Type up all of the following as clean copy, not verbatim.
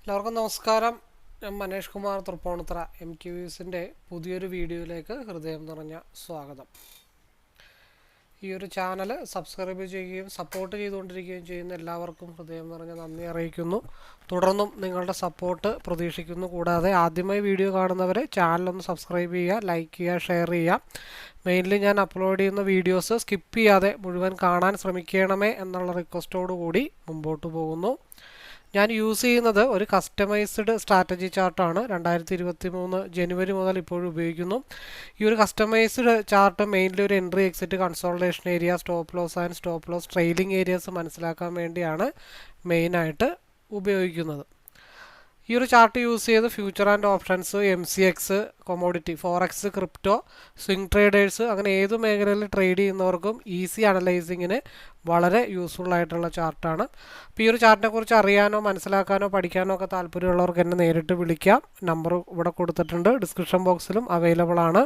എല്ലാവർക്കും നമസ്കാരം. ഞാൻ മനേഷ് കുമാർ തൃപ്പൂണിത്തുറ MTVസിൻ്റെ പുതിയൊരു വീഡിയോയിലേക്ക് ഹൃദയം നിറഞ്ഞ സ്വാഗതം. ഈ ഒരു ചാനൽ സബ്സ്ക്രൈബ് ചെയ്യുകയും സപ്പോർട്ട് ചെയ്തുകൊണ്ടിരിക്കുകയും ചെയ്യുന്ന എല്ലാവർക്കും ഹൃദയം നിറഞ്ഞ നന്ദി അറിയിക്കുന്നു. തുടർന്നും നിങ്ങളുടെ സപ്പോർട്ട് പ്രതീക്ഷിക്കുന്നു. കൂടാതെ ആദ്യമായി വീഡിയോ കാണുന്നവരെ ചാനലൊന്ന് സബ്സ്ക്രൈബ് ചെയ്യുക, ലൈക്ക് ചെയ്യുക, ഷെയർ ചെയ്യുക. മെയിൻലി ഞാൻ അപ്ലോഡ് ചെയ്യുന്ന വീഡിയോസ് സ്കിപ്പ് ചെയ്യാതെ മുഴുവൻ കാണാൻ ശ്രമിക്കണമേ എന്നുള്ള റിക്വസ്റ്റോടു കൂടി മുമ്പോട്ട് പോകുന്നു. ഞാൻ യൂസ് ചെയ്യുന്നത് ഒരു കസ്റ്റമൈസ്ഡ് സ്ട്രാറ്റജി ചാർട്ടാണ്. 2023 ജനുവരി മുതൽ ഇപ്പോഴും ഉപയോഗിക്കുന്നു. ഈ ഒരു കസ്റ്റമൈസ്ഡ് ചാർട്ട് മെയിൻലി ഒരു entry, exit, consultation area, stop loss and stop loss trailing areas മനസ്സിലാക്കാൻ വേണ്ടിയാണ് മെയിനായിട്ട് ഉപയോഗിക്കുന്നത്. ഈ ഒരു ചാർട്ട് യൂസ് ചെയ്ത് future and options, MCX, commodity, forex, crypto, swing traders അങ്ങനെ ഏത് മേഖലയിൽ ട്രേഡ് ചെയ്യുന്നവർക്കും ഈസി അനലൈസിങ്ങിന് വളരെ യൂസ്ഫുൾ ആയിട്ടുള്ള ചാർട്ടാണ്. അപ്പോൾ ഈ ഒരു ചാർട്ടിനെ കുറിച്ച് അറിയാനോ മനസ്സിലാക്കാനോ പഠിക്കാനോ ഒക്കെ താല്പര്യമുള്ളവർക്ക് എന്നെ നേരിട്ട് വിളിക്കാം. നമ്പർ ഇവിടെ കൊടുത്തിട്ടുണ്ട്, ഡിസ്ക്രിപ്ഷൻ ബോക്സിലും അവൈലബിൾ ആണ്.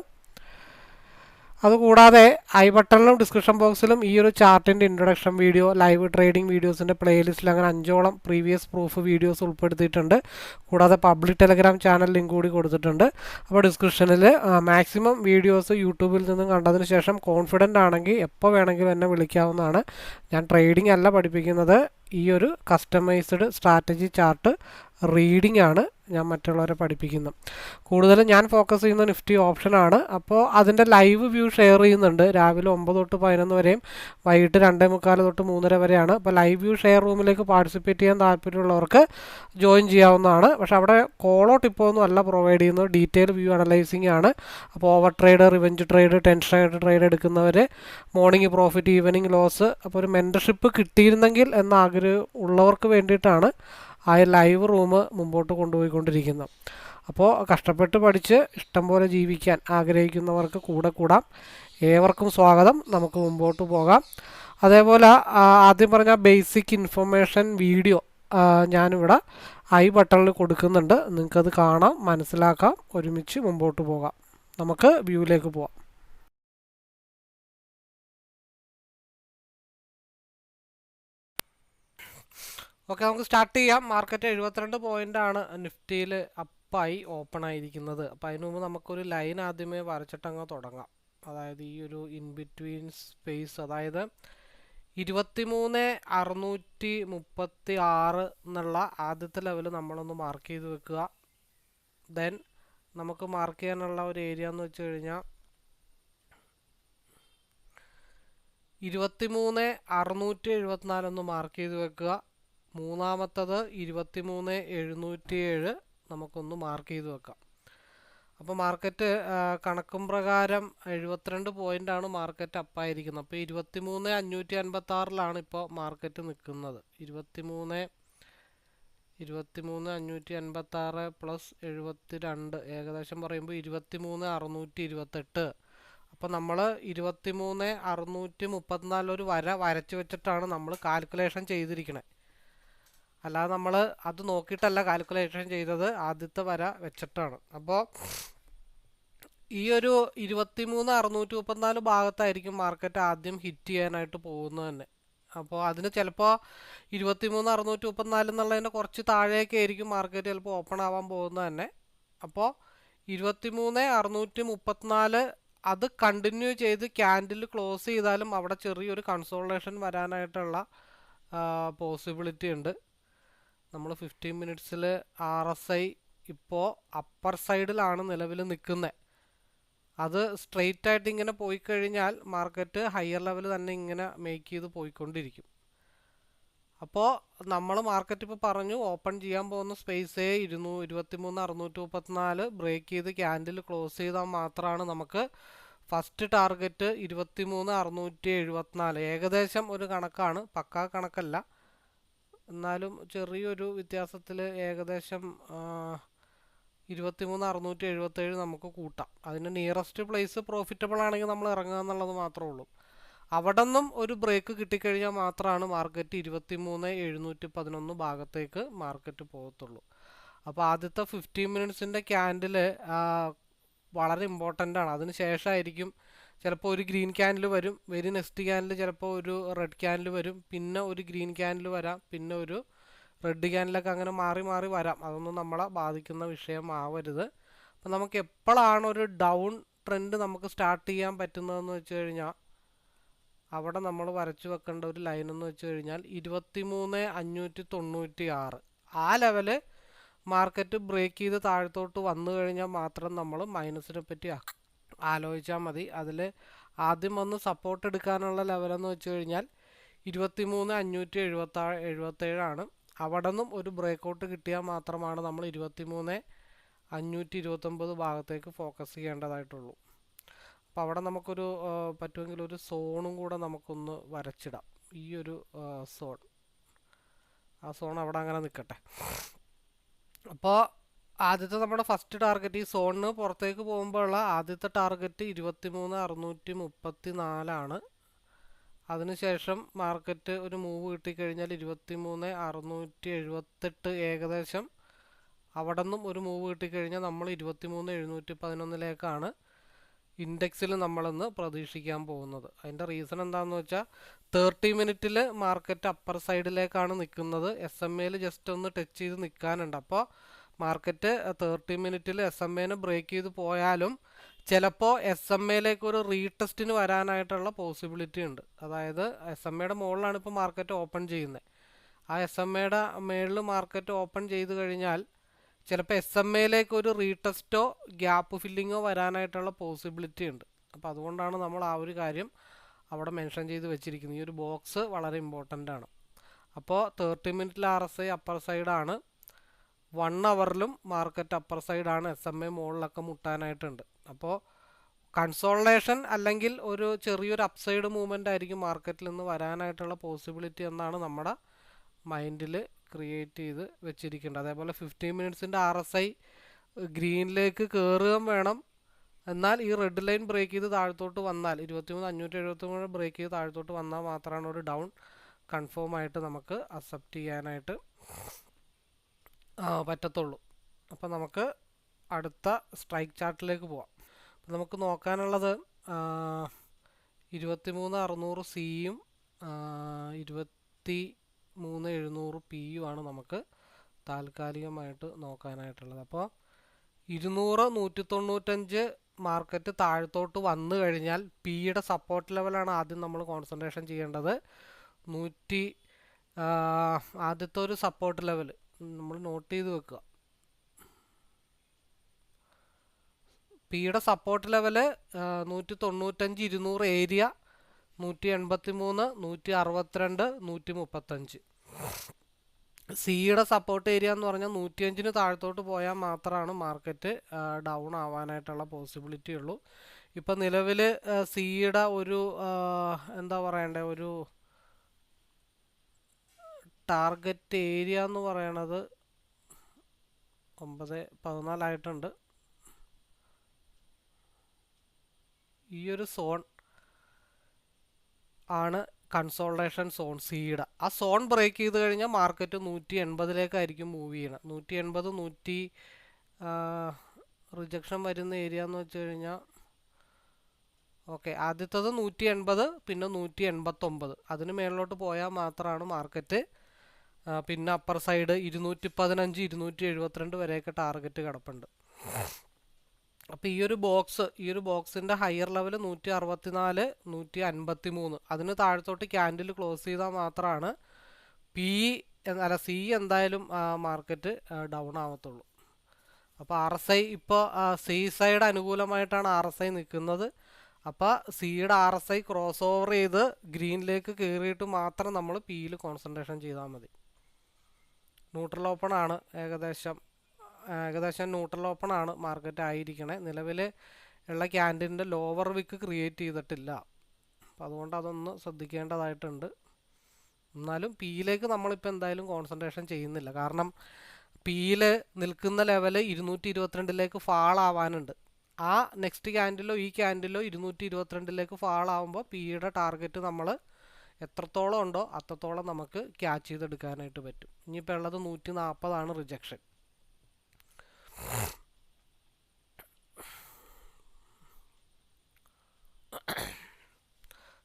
അതുകൂടാതെ ഐ ബട്ടണിലും ഡിസ്ക്രിപ്ഷൻ ബോക്സിലും ഈ ഒരു ചാർട്ടിൻ്റെ ഇൻട്രൊഡക്ഷൻ വീഡിയോ, ലൈവ് ട്രേഡിംഗ് വീഡിയോസിൻ്റെ പ്ലേലിസ്റ്റിൽ അങ്ങനെ 5ഓളം പ്രീവിയസ് പ്രൂഫ് വീഡിയോസ് ഉൾപ്പെടുത്തിയിട്ടുണ്ട്. കൂടാതെ പബ്ലിക് ടെലഗ്രാം ചാനൽ ലിങ്ക് കൂടി കൊടുത്തിട്ടുണ്ട്. അപ്പോൾ ഡിസ്ക്രിപ്ഷനിൽ മാക്സിമം വീഡിയോസ് യൂട്യൂബിൽ നിന്നും കണ്ടതിന് ശേഷം കോൺഫിഡൻ്റ് ആണെങ്കിൽ എപ്പോൾ വേണമെങ്കിലും എന്നെ വിളിക്കാവുന്നതാണ്. ഞാൻ ട്രേഡിംഗ് അല്ല പഠിപ്പിക്കുന്നത്, ഈ ഒരു കസ്റ്റമൈസ്ഡ് സ്ട്രാറ്റജി ചാർട്ട് റീഡിംഗ് ആണ് ഞാൻ മറ്റുള്ളവരെ പഠിപ്പിക്കുന്നത്. കൂടുതലും ഞാൻ ഫോക്കസ് ചെയ്യുന്ന നിഫ്റ്റി ഓപ്ഷനാണ്. അപ്പോൾ അതിൻ്റെ ലൈവ് വ്യൂ ഷെയർ ചെയ്യുന്നുണ്ട്. രാവിലെ 9 തൊട്ട് 11 വരെയും വൈകിട്ട് 2:45 തൊട്ട് 3:30 വരെയാണ്. അപ്പോൾ ലൈവ് വ്യൂ ഷെയർ റൂമിലേക്ക് പാർട്ടിസിപ്പേറ്റ് ചെയ്യാൻ താല്പര്യമുള്ളവർക്ക് ജോയിൻ ചെയ്യാവുന്നതാണ്. പക്ഷേ അവിടെ കോളോ ടിപ്പോ ഒന്നും അല്ല പ്രൊവൈഡ് ചെയ്യുന്നത്, ഡീറ്റെയിൽ വ്യൂ അനലൈസിങ് ആണ്. അപ്പോൾ over trade, revenge trade, tension ആയിട്ട് ട്രേഡ് എടുക്കുന്നവർ, മോർണിംഗ് പ്രോഫിറ്റ്, ഈവനിങ് ലോസ്, അപ്പോൾ ഒരു മെൻറ്റർഷിപ്പ് കിട്ടിയിരുന്നെങ്കിൽ എന്ന ആഗ്രഹം ഉള്ളവർക്ക് വേണ്ടിയിട്ടാണ് ആ ലൈവ് റൂം മുമ്പോട്ട് കൊണ്ടുപോയിക്കൊണ്ടിരിക്കുന്നത്. അപ്പോൾ കഷ്ടപ്പെട്ട് പഠിച്ച് ഇഷ്ടം പോലെ ജീവിക്കാൻ ആഗ്രഹിക്കുന്നവർക്ക് കൂടെ കൂടാം. ഏവർക്കും സ്വാഗതം. നമുക്ക് മുമ്പോട്ട് പോകാം. അതേപോലെ ആദ്യം പറഞ്ഞ ബേസിക് ഇൻഫർമേഷൻ വീഡിയോ ഞാനിവിടെ ഐ ബട്ടണിൽ കൊടുക്കുന്നുണ്ട്. നിങ്ങൾക്കത് കാണാം, മനസ്സിലാക്കാം, ഒരുമിച്ച് മുമ്പോട്ട് പോകാം. നമുക്ക് വ്യൂവിലേക്ക് പോകാം. ഓക്കെ, നമുക്ക് സ്റ്റാർട്ട് ചെയ്യാം. മാർക്കറ്റ് 72 പോയിൻ്റാണ് നിഫ്റ്റിയിൽ അപ്പായി ഓപ്പൺ ആയിരിക്കുന്നത്. അപ്പോൾ അതിന് മുമ്പ് നമുക്കൊരു ലൈൻ ആദ്യമേ വരച്ചിട്ടങ്ങ് തുടങ്ങാം. അതായത് ഈ ഒരു ഇൻ ബിറ്റ്വീൻ സ്പേസ്, അതായത് 23,636 എന്നുള്ള ആദ്യത്തെ ലെവൽ നമ്മളൊന്ന് മാർക്ക് ചെയ്ത് വെക്കുക. ദെൻ നമുക്ക് മാർക്ക് ചെയ്യാനുള്ള ഒരു ഏരിയ എന്ന് വെച്ച് കഴിഞ്ഞാൽ 23,674 ഒന്ന് മാർക്ക് ചെയ്ത് വെക്കുക. മൂന്നാമത്തത് 23,707 നമുക്കൊന്ന് മാർക്ക് ചെയ്ത് വെക്കാം. അപ്പോൾ മാർക്കറ്റ് കണക്കും പ്രകാരം 72 പോയിൻ്റാണ് മാർക്കറ്റ് അപ്പായിരിക്കുന്നത്. അപ്പോൾ 23,556 ഇപ്പോൾ മാർക്കറ്റ് നിൽക്കുന്നത്. 23,556 പ്ലസ് 72 ഏകദേശം പറയുമ്പോൾ 23,628. അപ്പോൾ നമ്മൾ 23,634 ഒരു വര വരച്ച് വെച്ചിട്ടാണ് നമ്മൾ കാൽക്കുലേഷൻ ചെയ്തിരിക്കുന്നത്. അല്ലാതെ നമ്മൾ അത് നോക്കിയിട്ടല്ല കാൽക്കുലേഷൻ ചെയ്തത്, ആദ്യത്തെ വര വെച്ചിട്ടാണ്. അപ്പോൾ ഈ ഒരു 23,634 ഭാഗത്തായിരിക്കും മാർക്കറ്റ് ആദ്യം ഹിറ്റ് ചെയ്യാനായിട്ട് പോകുന്നത് തന്നെ. അപ്പോൾ അതിന് ചിലപ്പോൾ 23,634 എന്നുള്ളതിൻ്റെ കുറച്ച് താഴേക്ക് ആയിരിക്കും മാർക്കറ്റ് ചിലപ്പോൾ ഓപ്പൺ ആവാൻ പോകുന്നത് തന്നെ. അപ്പോൾ 23,634 അത് കണ്ടിന്യൂ ചെയ്ത് ക്യാൻഡിൽ ക്ലോസ് ചെയ്താലും അവിടെ ചെറിയൊരു കൺസോൾട്ടേഷൻ വരാനായിട്ടുള്ള പോസിബിലിറ്റി ഉണ്ട്. നമ്മൾ 15 മിനിറ്റ്സിൽ RSI ഇപ്പോൾ അപ്പർ സൈഡിലാണ് നിലവിൽ നിൽക്കുന്നത്. അത് സ്ട്രെയിറ്റ് ആയിട്ട് ഇങ്ങനെ പോയി കഴിഞ്ഞാൽ മാർക്കറ്റ് ഹയർ ലെവൽ തന്നെ ഇങ്ങനെ മേക്ക് ചെയ്ത് പോയിക്കൊണ്ടിരിക്കും. അപ്പോൾ നമ്മൾ മാർക്കറ്റ് ഇപ്പോൾ പറഞ്ഞു ഓപ്പൺ ചെയ്യാൻ പോകുന്ന സ്പേസേ 23,634 ബ്രേക്ക് ചെയ്ത് ക്യാൻഡിൽ ക്ലോസ് ചെയ്താൽ മാത്രമാണ് നമുക്ക് ഫസ്റ്റ് ടാർഗറ്റ് 23,674. ഏകദേശം ഒരു കണക്കാണ്, പക്കാ കണക്കല്ല, എന്നാലും ചെറിയൊരു വ്യത്യാസത്തിൽ ഏകദേശം 23,677 നമുക്ക് കൂട്ടാം. അതിന് നിയറസ്റ്റ് പ്ലേസ് പ്രോഫിറ്റബിൾ ആണെങ്കിൽ നമ്മൾ ഇറങ്ങുക എന്നുള്ളത് മാത്രമേ ഉള്ളൂ. അവിടെ നിന്നും ഒരു ബ്രേക്ക് കിട്ടിക്കഴിഞ്ഞാൽ മാത്രമാണ് മാർക്കറ്റ് 23,711 ഭാഗത്തേക്ക് മാർക്കറ്റ് പോകത്തുള്ളൂ. അപ്പോൾ ആദ്യത്തെ 15 മിനിറ്റ്സിൻ്റെ ക്യാൻഡിൽ വളരെ ഇമ്പോർട്ടൻ്റ് ആണ്. അതിന് ശേഷമായിരിക്കും ചിലപ്പോൾ ഒരു ഗ്രീൻ ക്യാൻഡിൽ വരും, നെക്സ്റ്റ് ക്യാൻഡിൽ ചിലപ്പോൾ ഒരു റെഡ് ക്യാൻഡിൽ വരും, പിന്നെ ഒരു ഗ്രീൻ ക്യാൻഡിൽ വരാം, പിന്നെ ഒരു റെഡ് ക്യാൻഡിലൊക്കെ അങ്ങനെ മാറി മാറി വരാം. അതൊന്നും നമ്മളെ ബാധിക്കുന്ന വിഷയമാവരുത്. അപ്പം നമുക്ക് എപ്പോഴാണ് ഒരു ഡൗൺ ട്രെൻഡ് നമുക്ക് സ്റ്റാർട്ട് ചെയ്യാൻ പറ്റുന്നതെന്ന് വെച്ച് കഴിഞ്ഞാൽ അവിടെ നമ്മൾ വരച്ചു വെക്കേണ്ട ഒരു ലൈൻ എന്ന് വെച്ച് കഴിഞ്ഞാൽ 23,596 ആ ലെവല് മാർക്കറ്റ് ബ്രേക്ക് ചെയ്ത് താഴത്തോട്ട് വന്നു കഴിഞ്ഞാൽ മാത്രം നമ്മൾ മൈനസിനെ പറ്റി ആലോചിച്ചാൽ മതി. അതിൽ ആദ്യം വന്ന് സപ്പോർട്ട് എടുക്കാനുള്ള ലെവലെന്ന് വെച്ച് കഴിഞ്ഞാൽ 23,577 അവിടെ നിന്നും ഒരു ബ്രേക്കൗട്ട് കിട്ടിയാൽ മാത്രമാണ് നമ്മൾ 23,529 ഭാഗത്തേക്ക് ഫോക്കസ് ചെയ്യേണ്ടതായിട്ടുള്ളൂ. അപ്പോൾ അവിടെ നമുക്കൊരു പറ്റുമെങ്കിൽ ഒരു സോണും കൂടെ നമുക്കൊന്ന് വരച്ചിടാം. ഈ ഒരു സോൺ, ആ സോൺ അവിടെ അങ്ങനെ നിൽക്കട്ടെ. അപ്പോൾ ആദ്യത്തെ നമ്മുടെ ഫസ്റ്റ് ടാർഗറ്റ്, ഈ സോണിന് പുറത്തേക്ക് പോകുമ്പോഴുള്ള ആദ്യത്തെ ടാർഗറ്റ് 23,634 അതിനുശേഷം മാർക്കറ്റ് ഒരു മൂവ് കിട്ടിക്കഴിഞ്ഞാൽ 23,678 ഏകദേശം അവിടെ നിന്നും ഒരു മൂവ് കിട്ടിക്കഴിഞ്ഞാൽ നമ്മൾ 23,711 ഇൻഡെക്സിൽ നമ്മളിന്ന് പ്രതീക്ഷിക്കാൻ പോകുന്നത്. അതിൻ്റെ റീസൺ എന്താണെന്ന് വെച്ചാൽ 30 മിനിറ്റിൽ മാർക്കറ്റ് അപ്പർ സൈഡിലേക്കാണ് നിൽക്കുന്നത്. SMA ജസ്റ്റ് ഒന്ന് ടച്ച് ചെയ്ത് നിൽക്കാനുണ്ട്. അപ്പോൾ മാർക്കറ്റ് 30 മിനിറ്റിൽ SMA ബ്രേക്ക് ചെയ്ത് പോയാലും ചിലപ്പോൾ SMA ഒരു റീടെസ്റ്റിന് വരാനായിട്ടുള്ള പോസിബിലിറ്റി ഉണ്ട്. അതായത് SMA മുകളിലാണ് ഇപ്പോൾ മാർക്കറ്റ് ഓപ്പൺ ചെയ്യുന്നത്. ആ SMA മുകളിൽ മാർക്കറ്റ് ഓപ്പൺ ചെയ്ത് കഴിഞ്ഞാൽ ചിലപ്പോൾ SMA ഒരു റീടെസ്റ്റോ ഗ്യാപ്പ് ഫില്ലിങ്ങോ വരാനായിട്ടുള്ള പോസിബിലിറ്റി ഉണ്ട്. അപ്പോൾ അതുകൊണ്ടാണ് നമ്മൾ ആ ഒരു കാര്യം അവിടെ മെൻഷൻ ചെയ്ത് വെച്ചിരിക്കുന്നത്. ഈ ഒരു ബോക്സ് വളരെ ഇമ്പോർട്ടൻ്റ് ആണ്. അപ്പോൾ 30 മിനിറ്റിൽ RSI അപ്പർ സൈഡാണ്, 1 അവറിലും മാർക്കറ്റ് അപ്പർ സൈഡാണ്, SMA മുകളിലൊക്കെ മുട്ടാനായിട്ടുണ്ട്. അപ്പോൾ കൺസോൾട്ടേഷൻ അല്ലെങ്കിൽ ഒരു ചെറിയൊരു അപ്സൈഡ് മൂവ്മെൻ്റ് ആയിരിക്കും മാർക്കറ്റിൽ നിന്ന് വരാനായിട്ടുള്ള പോസിബിലിറ്റി എന്നാണ് നമ്മുടെ മൈൻഡിൽ ക്രിയേറ്റ് ചെയ്ത് വെച്ചിരിക്കേണ്ടത്. അതേപോലെ 15 മിനിറ്റ്സിൻ്റെ RSI ഗ്രീനിലേക്ക് കയറുകയും വേണം. എന്നാൽ ഈ റെഡ് ലൈൻ ബ്രേക്ക് ചെയ്ത് താഴത്തോട്ട് വന്നാൽ 23,573 ബ്രേക്ക് ചെയ്ത് താഴത്തോട്ട് വന്നാൽ മാത്രമാണ് ഒരു ഡൗൺ കൺഫേം ആയിട്ട് നമുക്ക് അക്സെപ്റ്റ് ചെയ്യാനായിട്ട് പറ്റത്തുള്ളൂ. അപ്പോൾ നമുക്ക് അടുത്ത സ്ട്രൈക്ക് ചാർട്ടിലേക്ക് പോവാം. അപ്പോൾ നമുക്ക് നോക്കാനുള്ളത് 23,600 സിയും 23,700 പിയും ആണ് നമുക്ക് താൽക്കാലികമായിട്ട് നോക്കാനായിട്ടുള്ളത്. അപ്പോൾ 200, 195 മാർക്കറ്റ് താഴത്തോട്ട് വന്നു കഴിഞ്ഞാൽ പിയുടെ സപ്പോർട്ട് ലെവലാണ് ആദ്യം നമ്മൾ കോൺസെൻട്രേഷൻ ചെയ്യേണ്ടത്. ആദ്യത്തെ ഒരു സപ്പോർട്ട് ലെവൽ നമ്മൾ നോട്ട് ചെയ്ത് വെക്കുക. പിയുടെ സപ്പോർട്ട് ലെവല് 195, 200 ഏരിയ, 183, 162, 135. സിയുടെ സപ്പോർട്ട് ഏരിയ എന്ന് പറഞ്ഞാൽ 105 താഴത്തോട്ട് പോയാൽ മാത്രമാണ് മാർക്കറ്റ് ഡൗൺ ആവാനായിട്ടുള്ള പോസിബിലിറ്റി ഉള്ളൂ. ഇപ്പം നിലവിൽ സിയുടെ ഒരു എന്താ പറയണ്ടേ, ഒരു ടാർഗറ്റ് ഏരിയ എന്ന് പറയണത് 914 ആയിട്ടുണ്ട്. ഈ ഒരു സോൺ ആണ് കൺസോൾട്ടേഷൻ സോൺ സിയുടെ. ആ സോൺ ബ്രേക്ക് ചെയ്ത് കഴിഞ്ഞാൽ മാർക്കറ്റ് 180 മൂവ് ചെയ്യണം. 180, റിജക്ഷൻ വരുന്ന ഏരിയ എന്ന് വെച്ച് കഴിഞ്ഞാൽ ഓക്കെ, ആദ്യത്തത് 180, പിന്നെ 189. അതിന് മേളിലോട്ട് പോയാൽ മാത്രമാണ് മാർക്കറ്റ് പിന്നെ അപ്പർ സൈഡ് 215, 272 വരെയൊക്കെ ടാർഗറ്റ് കിടപ്പുണ്ട്. അപ്പോൾ ഈ ഒരു ബോക്സിൻ്റെ ഹയർ ലെവൽ 164, 153. അതിന് താഴത്തോട്ട് ക്യാൻഡിൽ ക്ലോസ് ചെയ്താൽ മാത്രമാണ് സി എന്തായാലും മാർക്കറ്റ് ഡൗൺ ആവത്തുള്ളൂ. അപ്പോൾ RSI ഇപ്പോൾ സി സൈഡ് അനുകൂലമായിട്ടാണ് RSI നിൽക്കുന്നത്. അപ്പോൾ സിയുടെ RSI ക്രോസ് ഓവർ ചെയ്ത് ഗ്രീനിലേക്ക് കയറിയിട്ട് മാത്രം നമ്മൾ പിയിൽ കോൺസെൻട്രേഷൻ ചെയ്താൽ മതി. ന്യൂട്രൽ ഓപ്പൺ ആണ്, ഏകദേശം ന്യൂട്രൽ ഓപ്പൺ ആണ് മാർക്കറ്റ് ആയിരിക്കണേ. നിലവിൽ ഉള്ള ക്യാൻഡിലിൻ്റെ ലോവർ വിക്ക് ക്രിയേറ്റ് ചെയ്തിട്ടില്ല. അപ്പോൾ അതുകൊണ്ട് അതൊന്ന് ശ്രദ്ധിക്കേണ്ടതായിട്ടുണ്ട്. എന്നാലും പിയിലേക്ക് നമ്മളിപ്പോൾ എന്തായാലും കോൺസെൻട്രേഷൻ ചെയ്യുന്നില്ല. കാരണം പിയിൽ നിൽക്കുന്ന ലെവൽ 222 ഫാൾ ആവാനുണ്ട്. ആ നെക്സ്റ്റ് ക്യാൻഡിലോ ഈ ക്യാൻഡിലോ 222 ഫാൾ ആവുമ്പോൾ പിയുടെ ടാർഗറ്റ് നമ്മൾ എത്രത്തോളം ഉണ്ടോ അത്രത്തോളം നമുക്ക് ക്യാച്ച് ചെയ്തെടുക്കാനായിട്ട് പറ്റും. ഇനിയിപ്പോൾ ഉള്ളത് 140 റിജക്ഷൻ.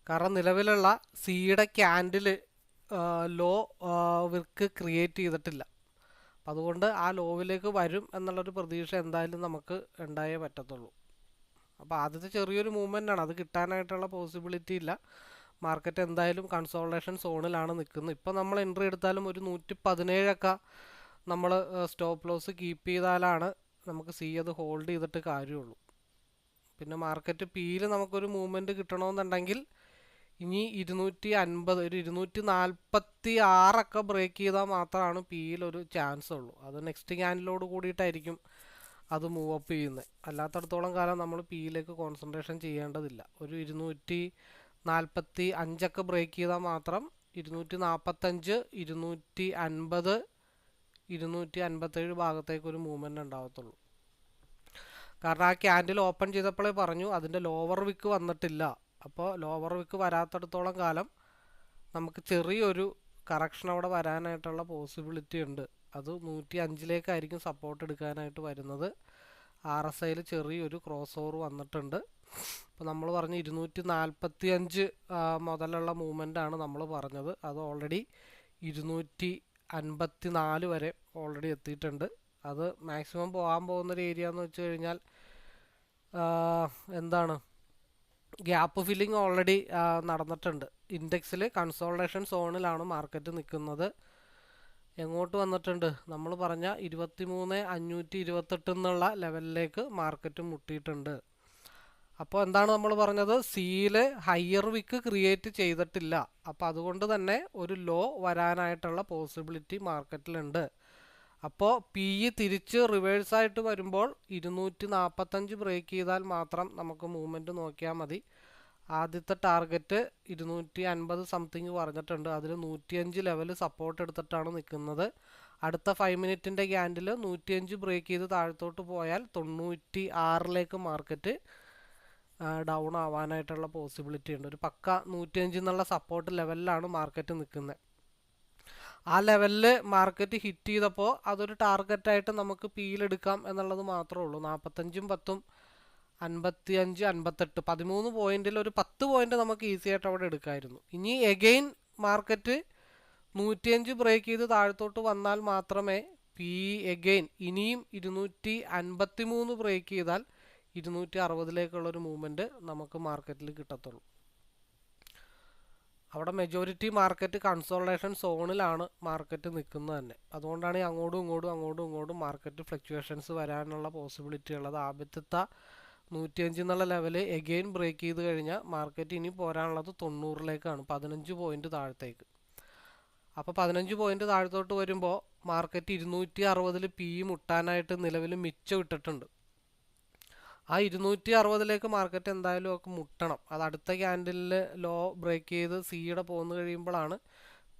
കാരണം നിലവിലുള്ള സിയുടെ ക്യാൻഡിൽ ലോ വിർക്ക് ക്രിയേറ്റ് ചെയ്തിട്ടില്ല. അപ്പം അതുകൊണ്ട് ആ ലോവിലേക്ക് വരും എന്നുള്ളൊരു പ്രതീക്ഷ എന്തായാലും നമുക്ക് ഉണ്ടായേ പറ്റത്തുള്ളൂ. അപ്പോൾ ആദ്യത്തെ ചെറിയൊരു മൂവ്മെൻ്റ് ആണ്, അത് കിട്ടാനായിട്ടുള്ള പോസിബിലിറ്റി ഇല്ല. മാർക്കറ്റ് എന്തായാലും കൺസോൾട്ടേഷൻ സോണിലാണ് നിൽക്കുന്നത്. ഇപ്പോൾ നമ്മൾ എൻട്രി എടുത്താലും ഒരു 117 നമ്മൾ സ്റ്റോപ്പ് ലോസ് കീപ്പ് ചെയ്താലാണ് നമുക്ക് അത് ഹോൾഡ് ചെയ്തിട്ട് കാര്യമുള്ളൂ. പിന്നെ മാർക്കറ്റ് പിയിൽ നമുക്കൊരു മൂവ്മെൻറ്റ് കിട്ടണമെന്നുണ്ടെങ്കിൽ ഇനി 250 ഒരു 246 ബ്രേക്ക് ചെയ്താൽ മാത്രമാണ് പിയിലൊരു ചാൻസ് ഉള്ളൂ. അത് നെക്സ്റ്റ് ക്യാൻഡിലോട് കൂടിയിട്ടായിരിക്കും അത് മൂവ് അപ്പ് ചെയ്യുന്നത്. അല്ലാത്തടത്തോളം കാലം നമ്മൾ പിയിലേക്ക് കോൺസെൻട്രേഷൻ ചെയ്യേണ്ടതില്ല. ഒരു 245 ബ്രേക്ക് ചെയ്താൽ മാത്രം 245, 250, 257 ഭാഗത്തേക്ക് ഒരു മൂവ്മെൻറ്റ് ഉണ്ടാകത്തുള്ളൂ. കാരണം ആ ക്യാൻഡിൽ ഓപ്പൺ ചെയ്തപ്പോഴേ പറഞ്ഞു അതിൻ്റെ ലോവർ വിക്ക് വന്നിട്ടില്ല. അപ്പോൾ ലോവർ വിക്ക് വരാത്തടത്തോളം കാലം നമുക്ക് ചെറിയൊരു കറക്ഷൻ അവിടെ വരാനായിട്ടുള്ള പോസിബിലിറ്റി ഉണ്ട്. അത് 105 സപ്പോർട്ട് എടുക്കാനായിട്ട് വരുന്നത്. RSIയിൽ ചെറിയൊരു ക്രോസ് ഓവർ വന്നിട്ടുണ്ട്. അപ്പോൾ നമ്മൾ പറഞ്ഞ 245 മുതലുള്ള മൂവ്മെൻ്റ് ആണ് നമ്മൾ പറഞ്ഞത്. അത് ഓൾറെഡി 254 വരെ ഓൾറെഡി എത്തിയിട്ടുണ്ട്. അത് മാക്സിമം പോകാൻ പോകുന്നൊരു ഏരിയ എന്ന് വെച്ച് കഴിഞ്ഞാൽ എന്താണ്, ഗ്യാപ്പ് ഫില്ലിംഗ് ഓൾറെഡി നടന്നിട്ടുണ്ട്. ഇൻഡെക്സിൽ കൺസോൾട്ടേഷൻ സോണിലാണ് മാർക്കറ്റ് നിൽക്കുന്നത്. എങ്ങോട്ട് വന്നിട്ടുണ്ട്, നമ്മൾ പറഞ്ഞ 23,528 എന്നുള്ള ലെവലിലേക്ക് മാർക്കറ്റ് മുട്ടിയിട്ടുണ്ട്. അപ്പോൾ എന്താണ് നമ്മൾ പറഞ്ഞത്, സിയിൽ ഹയർ വിക്ക് ക്രിയേറ്റ് ചെയ്തിട്ടില്ല. അപ്പോൾ അതുകൊണ്ട് തന്നെ ഒരു ലോ വരാനായിട്ടുള്ള പോസിബിലിറ്റി മാർക്കറ്റിലുണ്ട്. അപ്പോൾ പി തിരിച്ച് റിവേഴ്സായിട്ട് വരുമ്പോൾ 245 ബ്രേക്ക് ചെയ്താൽ മാത്രം നമുക്ക് മൂവ്മെൻറ്റ് നോക്കിയാൽ മതി. ആദ്യത്തെ ടാർഗറ്റ് 250 സംതിങ് പറഞ്ഞിട്ടുണ്ട്. അതിൽ 105 ലെവൽ സപ്പോർട്ട് എടുത്തിട്ടാണ് നിൽക്കുന്നത്. അടുത്ത 5 മിനിറ്റിൻ്റെ ക്യാൻഡിൽ 105 ബ്രേക്ക് ചെയ്ത് താഴത്തോട്ട് പോയാൽ 96 മാർക്കറ്റ് ഡൗൺ ആവാനായിട്ടുള്ള പോസിബിലിറ്റി ഉണ്ട്. ഒരു പക്ക 105 എന്നുള്ള സപ്പോർട്ട് ലെവലിലാണ് മാർക്കറ്റ് നിൽക്കുന്നത്. ആ ലെവലിൽ മാർക്കറ്റ് ഹിറ്റ് ചെയ്തപ്പോൾ അതൊരു ടാർഗറ്റായിട്ട് നമുക്ക് പിയിലെടുക്കാം എന്നുള്ളത് മാത്രമേ ഉള്ളൂ. 45, 10, 55, 58, 13 പോയിന്റിൽ ഒരു 10 പോയിന്റ് നമുക്ക് ഈസി ആയിട്ട് അവിടെ എടുക്കാമായിരുന്നു. ഇനി എഗെയിൻ മാർക്കറ്റ് 105 ബ്രേക്ക് ചെയ്ത് താഴത്തോട്ട് വന്നാൽ മാത്രമേ പി എഗെയിൻ ഇനിയും 253 ബ്രേക്ക് ചെയ്താൽ 260 മൂവ്മെൻറ്റ് നമുക്ക് മാർക്കറ്റിൽ കിട്ടത്തുള്ളൂ. അവിടെ മെജോറിറ്റി മാർക്കറ്റ് കൺസോൾട്ടേഷൻ സോണിലാണ് മാർക്കറ്റ് നിൽക്കുന്നത് തന്നെ. അതുകൊണ്ടാണ് അങ്ങോട്ടും ഇങ്ങോട്ടും മാർക്കറ്റ് ഫ്ലക്ച്വേഷൻസ് വരാനുള്ള പോസിബിലിറ്റി ഉള്ളത്. ആദ്യത്തെ 105 എന്നുള്ള ലെവല് എഗെയിൻ ബ്രേക്ക് ചെയ്ത് കഴിഞ്ഞാൽ മാർക്കറ്റ് ഇനി പോരാനുള്ളത് 90 15 പോയിന്റ് താഴത്തേക്ക്. അപ്പോൾ 15 പോയിന്റ് താഴത്തോട്ട് വരുമ്പോൾ മാർക്കറ്റ് 260 പി മുട്ടാനായിട്ട് നിലവിൽ മിച്ചം ഇട്ടിട്ടുണ്ട്. ആ 260 മാർക്കറ്റ് എന്തായാലും ഒക്കെ മുട്ടണം. അത് അടുത്ത ക്യാൻഡിലിൽ ലോ ബ്രേക്ക് ചെയ്ത് സിയുടെ പോന്നു കഴിയുമ്പോഴാണ്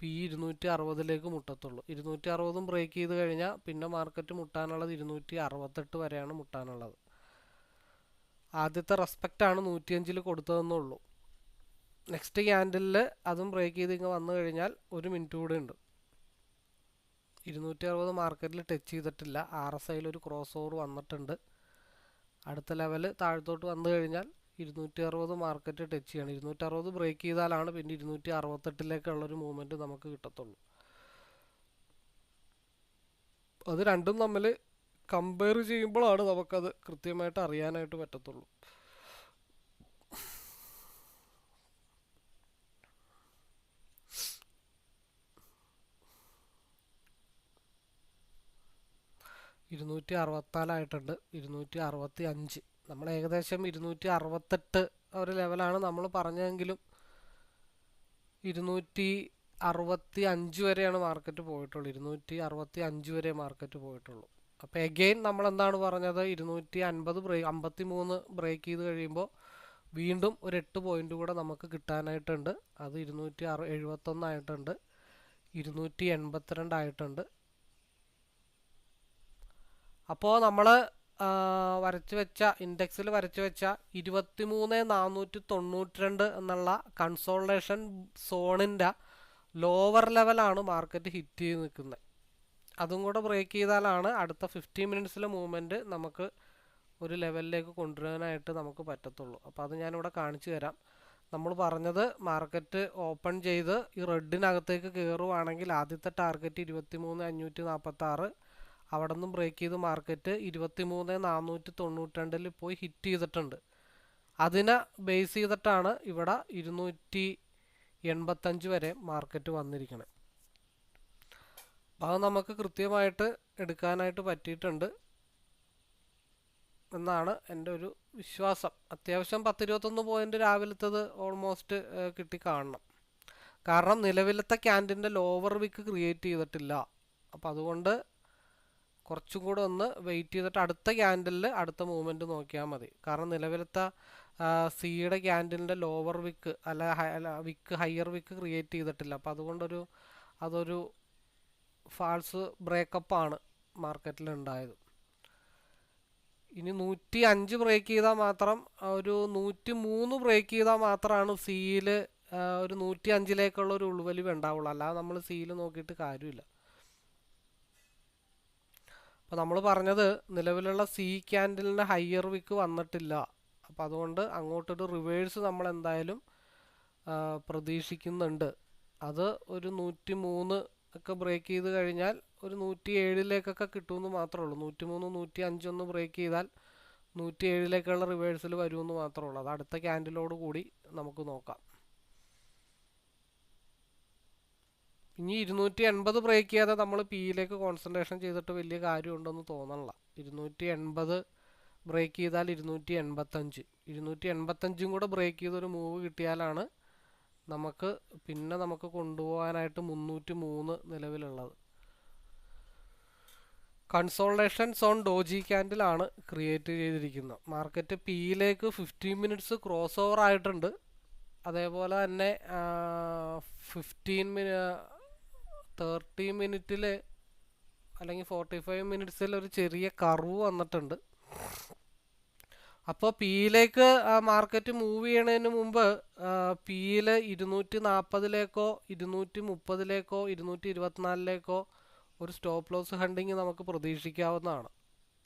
പി 260 മുട്ടത്തുള്ളൂ. 260 ബ്രേക്ക് ചെയ്ത് കഴിഞ്ഞാൽ പിന്നെ മാർക്കറ്റ് മുട്ടാനുള്ളത് 268 വരെയാണ് മുട്ടാനുള്ളത്. ആദ്യത്തെ റെസ്പെക്റ്റാണ് 105 കൊടുത്തതെന്നുള്ളൂ. നെക്സ്റ്റ് ക്യാൻഡിലിൽ അതും ബ്രേക്ക് ചെയ്ത് ഇങ്ങനെ വന്നു കഴിഞ്ഞാൽ 1 മിനിറ്റ് കൂടെ ഉണ്ട്. 260 മാർക്കറ്റിൽ ടച്ച് ചെയ്തിട്ടില്ല. RSIയിൽ ഒരു ക്രോസ് ഓവർ വന്നിട്ടുണ്ട്. അടുത്ത ലെവൽ താഴത്തോട്ട് വന്നു കഴിഞ്ഞാൽ 260 മാർക്കറ്റ് ടച്ച് ചെയ്യണം. 260 ബ്രേക്ക് ചെയ്താലാണ് പിന്നെ 268 മൂവ്മെൻറ്റ് നമുക്ക് കിട്ടത്തുള്ളൂ. അത് രണ്ടും തമ്മിൽ കമ്പയർ ചെയ്യുമ്പോഴാണ് നമുക്കത് കൃത്യമായിട്ട് അറിയാനായിട്ട് പറ്റത്തുള്ളൂ. $264 265. നമ്മൾ ഏകദേശം 268 ഒരു ലെവലാണ് നമ്മൾ പറഞ്ഞതെങ്കിലും 265 വരെയാണ് മാർക്കറ്റ് പോയിട്ടുള്ളൂ. 265 വരെ മാർക്കറ്റ് പോയിട്ടുള്ളൂ. അപ്പോൾ എഗെയിൻ നമ്മൾ എന്താണ് പറഞ്ഞത്, 250 53 ബ്രേക്ക് ചെയ്ത് കഴിയുമ്പോൾ വീണ്ടും ഒരു 8 പോയിന്റ് കൂടെ നമുക്ക് കിട്ടാനായിട്ടുണ്ട്. അത് 271 ആയിട്ടുണ്ട്, 282 ആയിട്ടുണ്ട്. അപ്പോൾ നമ്മൾ വരച്ചു വെച്ച ഇൻഡെക്സിൽ വരച്ചു വെച്ച 23,492 എന്നുള്ള കൺസോൾട്ടേഷൻ സോണിൻ്റെ ലോവർ ലെവലാണ് മാർക്കറ്റ് ഹിറ്റ് ചെയ്ത് നിൽക്കുന്നത്. അതും കൂടെ ബ്രേക്ക് ചെയ്താലാണ് അടുത്ത 15 മിനിറ്റ്സിലെ മൂവ്മെൻറ്റ് നമുക്ക് ഒരു ലെവലിലേക്ക് കൊണ്ടുവരാനായിട്ട് നമുക്ക് പറ്റത്തുള്ളൂ. അപ്പോൾ അത് ഞാനിവിടെ കാണിച്ചു തരാം. നമ്മൾ പറഞ്ഞത് മാർക്കറ്റ് ഓപ്പൺ ചെയ്ത് ഈ റെഡിനകത്തേക്ക് കയറുവാണെങ്കിൽ ആദ്യത്തെ ടാർഗറ്റ് 23,546, അവിടെ നിന്നും ബ്രേക്ക് ചെയ്ത് മാർക്കറ്റ് 23,492 പോയി ഹിറ്റ് ചെയ്തിട്ടുണ്ട്. അതിനെ ബേസ് ചെയ്തിട്ടാണ് ഇവിടെ 285 വരെ മാർക്കറ്റ് വന്നിരിക്കുന്നത്. അത് നമുക്ക് കൃത്യമായിട്ട് എടുക്കാനായിട്ട് പറ്റിയിട്ടുണ്ട് എന്നാണ് എൻ്റെ ഒരു വിശ്വാസം. അത്യാവശ്യം 10-21 പോയിന്റ് രാവിലത്തത് ഓൾമോസ്റ്റ് കിട്ടിക്കാണണം. കാരണം നിലവിലത്തെ ക്യാൻഡിൻ്റെ ലോവർ വിക്ക് ക്രിയേറ്റ് ചെയ്തിട്ടില്ല. അപ്പോൾ അതുകൊണ്ട് കുറച്ചും കൂടെ ഒന്ന് വെയിറ്റ് ചെയ്തിട്ട് അടുത്ത ക്യാൻഡിലിൽ അടുത്ത മൂവ്മെൻറ്റ് നോക്കിയാൽ മതി. കാരണം നിലവിലത്തെ സിയുടെ ക്യാൻഡിലിൻ്റെ ലോവർ വിക്ക് അല്ല വിക്ക് ഹയർ വിക്ക് ക്രിയേറ്റ് ചെയ്തിട്ടില്ല. അപ്പോൾ അതുകൊണ്ടൊരു അതൊരു ഫാൾസ് ബ്രേക്കപ്പാണ് മാർക്കറ്റിൽ ഉണ്ടായത്. ഇനി 105 ബ്രേക്ക് ചെയ്താൽ മാത്രം, ഒരു 103 ബ്രേക്ക് ചെയ്താൽ മാത്രമാണ് സിയിൽ ഒരു 105 ഒരു ഉൾവലിവ് ഉണ്ടാവുള്ളൂ. അല്ലാതെ നമ്മൾ സിയിൽ നോക്കിയിട്ട് കാര്യമില്ല. അപ്പോൾ നമ്മൾ പറഞ്ഞത് നിലവിലുള്ള സി ക്യാൻഡിലിൻ്റെ ഹയർ വിക്ക് വന്നിട്ടില്ല. അപ്പോൾ അതുകൊണ്ട് അങ്ങോട്ടൊരു റിവേഴ്സ് നമ്മൾ എന്തായാലും പ്രതീക്ഷിക്കുന്നുണ്ട്. അത് ഒരു 103 ഒക്കെ ബ്രേക്ക് ചെയ്ത് കഴിഞ്ഞാൽ ഒരു 107 കിട്ടുമെന്ന് മാത്രമേ ഉള്ളൂ. 103, 105 ബ്രേക്ക് ചെയ്താൽ 107 റിവേഴ്സിൽ വരുമെന്ന് മാത്രമേ ഉള്ളൂ. അത് അടുത്ത ക്യാൻഡിലോട് കൂടി നമുക്ക് നോക്കാം. ഇനി 280 ബ്രേക്ക് ചെയ്യാതെ നമ്മൾ പിയിലേക്ക് കോൺസെൻട്രേഷൻ ചെയ്തിട്ട് വലിയ കാര്യമുണ്ടെന്ന് തോന്നണില്ല. 280 ബ്രേക്ക് ചെയ്താൽ 285, 285 കൂടെ ബ്രേക്ക് ചെയ്തൊരു മൂവ് കിട്ടിയാലാണ് നമുക്ക് കൊണ്ടുപോകാനായിട്ട് 303 നിലവിലുള്ളത്. കൺസോൾട്ടേഷൻ സോൺ ഡോജി ക്യാൻഡിലാണ് ക്രിയേറ്റ് ചെയ്തിരിക്കുന്നത്. മാർക്കറ്റ് പിയിലേക്ക് 15 മിനിറ്റ്സ് ക്രോസ് ഓവർ ആയിട്ടുണ്ട്. അതേപോലെ തന്നെ 30 മിനിറ്റിൽ അല്ലെങ്കിൽ 45 മിനിറ്റ്സിൽ ഒരു ചെറിയ കർവ് വന്നിട്ടുണ്ട്. അപ്പോൾ പിയിലേക്ക് മാർക്കറ്റ് മൂവ് ചെയ്യണതിന് മുമ്പ് പിയിൽ 240 230 224 ഒരു സ്റ്റോപ്പ് ലോസ് ഹണ്ടിങ് നമുക്ക് പ്രതീക്ഷിക്കാവുന്നതാണ്.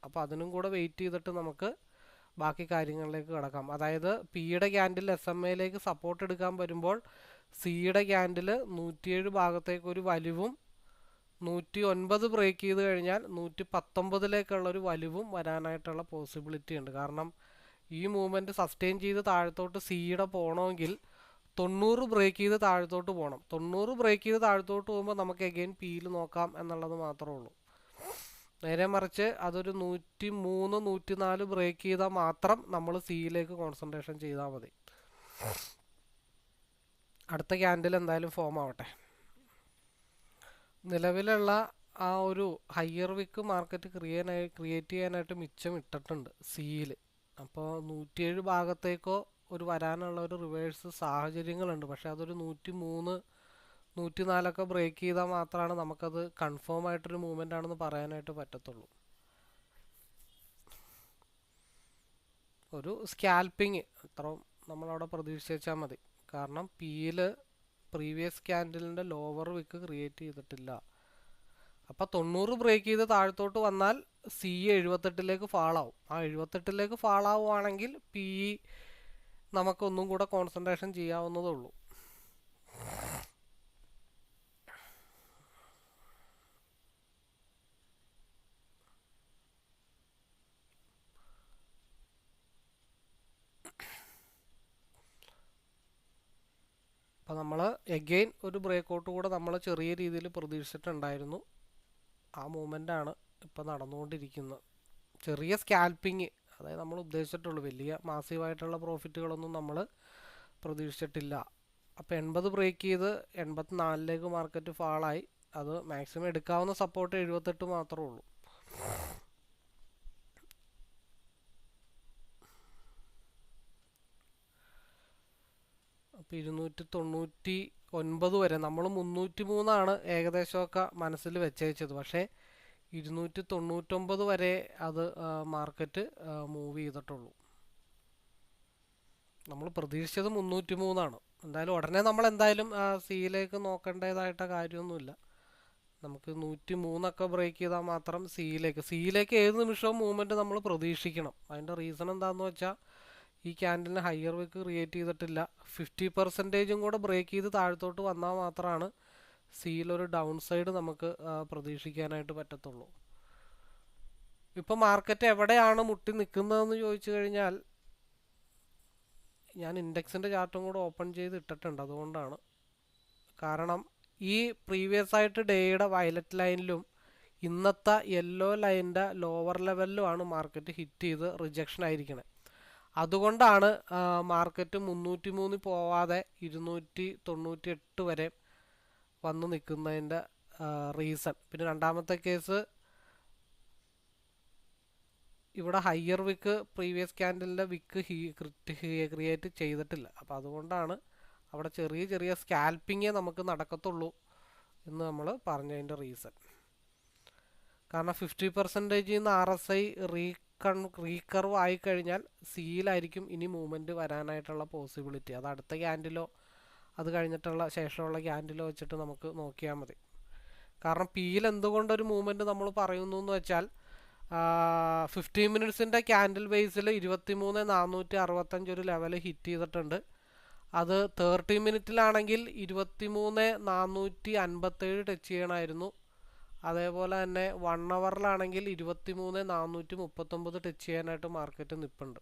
അപ്പോൾ അതിനും കൂടെ വെയിറ്റ് ചെയ്തിട്ട് നമുക്ക് ബാക്കി കാര്യങ്ങളിലേക്ക് കിടക്കാം. അതായത് പിയുടെ ക്യാൻഡിൽ SMA സപ്പോർട്ട് എടുക്കാൻ വരുമ്പോൾ സിയുടെ ക്യാൻഡിൽ 107 ഭാഗത്തേക്ക് ഒരു വലിവും 109 ബ്രേക്ക് ചെയ്ത് കഴിഞ്ഞാൽ 119 വലിവും വരാനായിട്ടുള്ള പോസിബിലിറ്റി ഉണ്ട്. കാരണം ഈ മൂവ്മെൻറ്റ് സസ്റ്റെയിൻ ചെയ്ത് താഴത്തോട്ട് സിയുടെ പോകണമെങ്കിൽ 90 ബ്രേക്ക് ചെയ്ത് താഴത്തോട്ട് പോകണം. 90 ബ്രേക്ക് ചെയ്ത് താഴത്തോട്ട് പോകുമ്പോൾ നമുക്ക് എഗെയിൻ പിയിൽ നോക്കാം എന്നുള്ളത് മാത്രമേ ഉള്ളൂ. നേരെ മറിച്ച് അതൊരു 103, 104 ബ്രേക്ക് ചെയ്താൽ മാത്രം നമ്മൾ സിയിലേക്ക് കോൺസെൻട്രേഷൻ ചെയ്താൽ മതി. അടുത്ത ക്യാൻഡിൽ എന്തായാലും ഫോം ആവട്ടെ. നിലവിലുള്ള ആ ഒരു ഹയർ വിക്ക് മാർക്കറ്റ് ക്രിയേറ്റ് ചെയ്യാനായിട്ട് മിച്ചം ഇട്ടിട്ടുണ്ട് സിയിൽ. അപ്പോൾ 107 ഭാഗത്തേക്കോ ഒരു വരാനുള്ള ഒരു റിവേഴ്സ് സാഹചര്യങ്ങളുണ്ട്. പക്ഷെ അതൊരു 103, 104 ബ്രേക്ക് ചെയ്താൽ മാത്രമാണ് നമുക്കത് കൺഫേം ആയിട്ടൊരു മൂവ്മെൻ്റ് ആണെന്ന് പറയാനായിട്ട് പറ്റത്തുള്ളൂ. ഒരു സ്കാൽപ്പിങ് അത്രയും നമ്മളവിടെ പ്രതീക്ഷിച്ചാൽ മതി. കാരണം പിയിൽ പ്രീവിയസ് ക്യാൻഡിലിൻ്റെ ലോവർ വിക്ക് ക്രിയേറ്റ് ചെയ്തിട്ടില്ല. അപ്പോൾ 90 ബ്രേക്ക് ചെയ്ത് താഴത്തോട്ട് വന്നാൽ സി 78 ഫാളാവും. ആ 78 ഫാളാവുകയാണെങ്കിൽ പി നമുക്കൊന്നും കൂടെ കോൺസെൻട്രേഷൻ ചെയ്യാവുന്നതേ ഉള്ളൂ. അപ്പോൾ നമ്മൾ എഗെയിൻ ഒരു ബ്രേക്കൗട്ട് കൂടെ നമ്മൾ ചെറിയ രീതിയിൽ പ്രതീക്ഷിച്ചിട്ടുണ്ടായിരുന്നു. ആ മൂവ്മെൻ്റാണ് ഇപ്പോൾ നടന്നുകൊണ്ടിരിക്കുന്നത്. ചെറിയ സ്കാൽപ്പിങ്, അതായത് നമ്മൾ ഉദ്ദേശിച്ചിട്ടുള്ളൂ. വലിയ മാസീവായിട്ടുള്ള പ്രോഫിറ്റുകളൊന്നും നമ്മൾ പ്രതീക്ഷിച്ചിട്ടില്ല. അപ്പോൾ 80 ബ്രേക്ക് ചെയ്ത് 84 മാർക്കറ്റ് ഫാളായി. അത് മാക്സിമം എടുക്കാവുന്ന സപ്പോർട്ട് 78 മാത്രമേ ഉള്ളൂ. അപ്പോൾ 299 വരെ നമ്മൾ 303 ഏകദേശമൊക്കെ മനസ്സിൽ വെച്ചത്. പക്ഷേ 299 വരെ അത് മാർക്കറ്റ് മൂവ് ചെയ്തിട്ടുള്ളൂ. നമ്മൾ പ്രതീക്ഷിച്ചത് 303. എന്തായാലും ഉടനെ നമ്മൾ എന്തായാലും സിയിലേക്ക് നോക്കേണ്ടതായിട്ട് കാര്യമൊന്നുമില്ല. നമുക്ക് 103 ബ്രേക്ക് ചെയ്താൽ മാത്രം സിയിലേക്ക് ഏത് നിമിഷവും മൂവ്മെൻറ്റ് നമ്മൾ പ്രതീക്ഷിക്കണം. അതിൻ്റെ റീസൺ എന്താണെന്ന് വെച്ചാൽ ഈ ക്യാൻഡിലിന് ഹയർ വിക്ക് ക്രിയേറ്റ് ചെയ്തിട്ടില്ല. 50% കൂടെ ബ്രേക്ക് ചെയ്ത് താഴത്തോട്ട് വന്നാൽ മാത്രമാണ് സിയിലൊരു ഡൗൺ സൈഡ് നമുക്ക് പ്രതീക്ഷിക്കാനായിട്ട് പറ്റത്തുള്ളൂ. ഇപ്പോൾ മാർക്കറ്റ് എവിടെയാണ് മുട്ടി നിൽക്കുന്നതെന്ന് ചോദിച്ചു കഴിഞ്ഞാൽ ഞാൻ ഇൻഡെക്സിൻ്റെ ചാർട്ടും കൂടെ ഓപ്പൺ ചെയ്ത് ഇട്ടിട്ടുണ്ട്. അതുകൊണ്ടാണ്, കാരണം ഈ പ്രീവിയസ് ആയിട്ട് ഡേയുടെ വയലറ്റ് ലൈനിലും ഇന്നത്തെ യെല്ലോ ലൈനിൻ്റെ ലോവർ ലെവലിലുമാണ് മാർക്കറ്റ് ഹിറ്റ് ചെയ്ത് റിജക്ഷൻ ആയിരിക്കണേ. അതുകൊണ്ടാണ് മാർക്കറ്റ് 303 പോവാതെ 298 വരെ വന്ന് നിൽക്കുന്നതിൻ്റെ റീസൺ. പിന്നെ രണ്ടാമത്തെ കേസ്, ഇവിടെ ഹയർ വിക്ക് പ്രീവിയസ് ക്യാൻഡലിൻ്റെ വിക്ക് ക്രിയേറ്റ് ചെയ്തിട്ടില്ല. അപ്പോൾ അതുകൊണ്ടാണ് അവിടെ ചെറിയ ചെറിയ സ്കാൽപ്പിങ്ങേ നമുക്ക് നടക്കത്തുള്ളൂ എന്ന് നമ്മൾ പറഞ്ഞതിൻ്റെ റീസൺ. കാരണം 50% RSI റീകർവ് ആയിക്കഴിഞ്ഞാൽ സിയിലായിരിക്കും ഇനി മൂവ്മെൻറ്റ് വരാനായിട്ടുള്ള പോസിബിലിറ്റി. അത് അടുത്ത ക്യാൻഡിലോ അത് കഴിഞ്ഞിട്ടുള്ള ശേഷമുള്ള ക്യാൻഡിലോ വെച്ചിട്ട് നമുക്ക് നോക്കിയാൽ മതി. കാരണം പിയിൽ എന്തുകൊണ്ടൊരു മൂവ്മെൻറ്റ് നമ്മൾ പറയുന്നു എന്ന് വെച്ചാൽ 15 മിനിറ്റ്സിൻ്റെ ക്യാൻഡിൽ ബേസിൽ 23,465 ഒരു ലെവൽ ഹിറ്റ് ചെയ്തിട്ടുണ്ട്. അത് 30 മിനിറ്റിലാണെങ്കിൽ 23,457 ടച്ച് ചെയ്യണമായിരുന്നു. അതേപോലെ തന്നെ 1 അവറിലാണെങ്കിൽ 23,439 ടച്ച് ചെയ്യാനായിട്ട് മാർക്കറ്റ് നിൽപ്പുണ്ട്.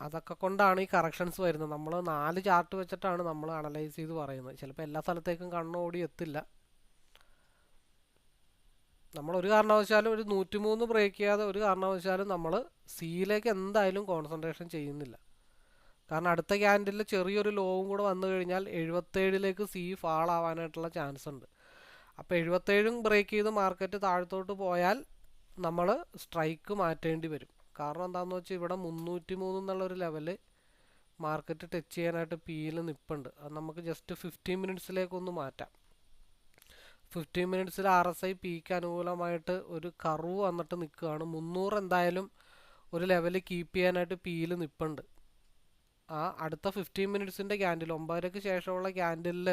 അതൊക്കെ കൊണ്ടാണ് ഈ കറക്ഷൻസ് വരുന്നത്. നമ്മൾ 4 ചാർട്ട് വെച്ചിട്ടാണ് നമ്മൾ അനലൈസ് ചെയ്ത് പറയുന്നത്. ചിലപ്പോൾ എല്ലാ സ്ഥലത്തേക്കും കണ്ണോടി എത്തില്ല. നമ്മൾ ഒരു കാരണവശാലും ഒരു 103 ബ്രേക്ക് ചെയ്യാതെ ഒരു കാരണവശാലും നമ്മൾ സിയിലേക്ക് എന്തായാലും കോൺസെൻട്രേഷൻ ചെയ്യുന്നില്ല. കാരണം അടുത്ത ക്യാൻഡിൽ ചെറിയൊരു ലോവും കൂടെ വന്നു കഴിഞ്ഞാൽ 77ലേക്ക് സി ഫാൾ ആവാനായിട്ടുള്ള ചാൻസ് ഉണ്ട്. അപ്പോൾ 77 ബ്രേക്ക് ചെയ്ത് മാർക്കറ്റ് താഴത്തോട്ട് പോയാൽ നമ്മൾ സ്ട്രൈക്ക് മാറ്റേണ്ടി വരും. കാരണം എന്താണെന്ന് വെച്ചാൽ ഇവിടെ 303 എന്നുള്ളൊരു ലെവല് മാർക്കറ്റ് ടച്ച് ചെയ്യാനായിട്ട് പിയിൽ നിൽപ്പുണ്ട്. അത് നമുക്ക് ജസ്റ്റ് 15 മിനിറ്റ്സിലേക്കൊന്ന് മാറ്റാം. 15 മിനിറ്റ്സിൽ RSI പിക്ക് അനുകൂലമായിട്ട് ഒരു കർവ് വന്നിട്ട് നിൽക്കുകയാണ്. 300 എന്തായാലും ഒരു ലെവല് കീപ്പ് ചെയ്യാനായിട്ട് പിയിൽ നിൽപ്പുണ്ട്. ആ അടുത്ത 15 മിനിറ്റ്സിൻ്റെ ക്യാൻഡിൽ 9:00ക്ക് ശേഷമുള്ള ക്യാൻഡിലിൽ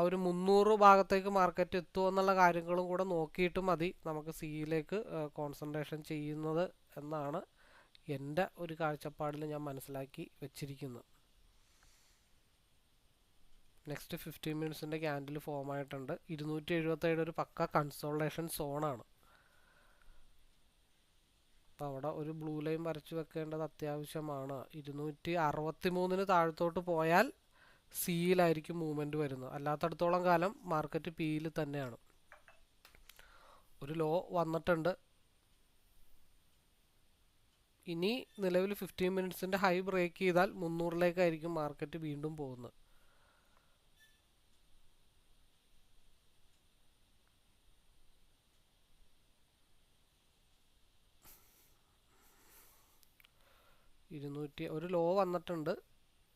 ഒരു 300 ഭാഗത്തേക്ക് മാർക്കറ്റ് എത്തുമോ എന്നുള്ള കാര്യങ്ങളും കൂടെ നോക്കിയിട്ട് മതി നമുക്ക് സിയിലേക്ക് കോൺസെൻട്രേഷൻ ചെയ്യുന്നത് എന്നാണ് എൻ്റെ ഒരു കാഴ്ചപ്പാടിൽ ഞാൻ മനസ്സിലാക്കി വെച്ചിരിക്കുന്നത്. നെക്സ്റ്റ് 15 മിനിറ്റ്സിൻ്റെ ക്യാൻഡിൽ ഫോം ആയിട്ടുണ്ട്. 277 ഒരു പക്ക കൺസോൾട്ടേഷൻ സോണാണ്. അപ്പോൾ അവിടെ ഒരു ബ്ലൂ ലൈൻ വരച്ച് വെക്കേണ്ടത് അത്യാവശ്യമാണ്. 263 താഴത്തോട്ട് പോയാൽ സിയിലായിരിക്കും മൂവ്മെൻറ്റ് വരുന്നത്. അല്ലാത്തടത്തോളം കാലം മാർക്കറ്റ് പിയിൽ തന്നെയാണ്. ഒരു ലോ വന്നിട്ടുണ്ട്. ഇനി നിലവിൽ 15 മിനിറ്റ്സിൻ്റെ ഹൈ ബ്രേക്ക് ചെയ്താൽ 300ലേക്കായിരിക്കും മാർക്കറ്റ് വീണ്ടും പോകുന്നത്. ഒരു ലോ വന്നിട്ടുണ്ട്.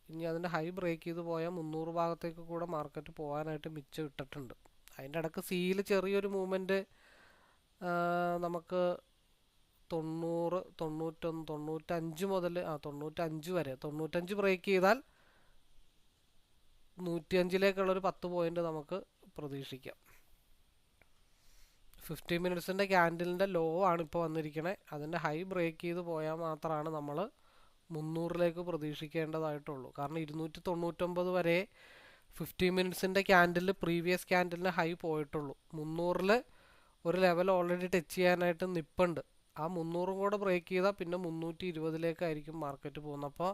ഇനി അതിൻ്റെ ഹൈ ബ്രേക്ക് ചെയ്ത് പോയാൽ 300 ഭാഗത്തേക്ക് കൂടെ മാർക്കറ്റ് പോകാനായിട്ട് മിച്ചം ഇട്ടിട്ടുണ്ട്. അതിൻ്റെ ഇടയ്ക്ക് സിയിൽ ചെറിയൊരു മൂവ്മെൻറ്റ് നമുക്ക് 90, 91, 95 മുതൽ 95 വരെ 95 ബ്രേക്ക് ചെയ്താൽ 105ലേക്കുള്ളൊരു 10 പോയിൻ്റ് നമുക്ക് പ്രതീക്ഷിക്കാം. 15 മിനിറ്റ്സിൻ്റെ ക്യാൻഡിലിൻ്റെ ലോ ആണ് ഇപ്പോൾ വന്നിരിക്കണേ. അതിൻ്റെ ഹൈ ബ്രേക്ക് ചെയ്ത് പോയാൽ മാത്രമാണ് നമ്മൾ 300ലേക്ക് പ്രതീക്ഷിക്കേണ്ടതായിട്ടുള്ളൂ. കാരണം 299 വരെ 15 മിനിറ്റ്സിൻ്റെ ക്യാൻഡിൽ പ്രീവിയസ് ക്യാൻഡിലിന് ഹൈ പോയിട്ടുള്ളൂ. 300ൽ ഒരു ലെവൽ ഓൾറെഡി ടച്ച് ചെയ്യാനായിട്ട് നിൽപ്പുണ്ട്. ആ 300 കൂടെ ബ്രേക്ക് ചെയ്താൽ പിന്നെ 320ലേക്കായിരിക്കും മാർക്കറ്റ് പോകുന്നത്. അപ്പോൾ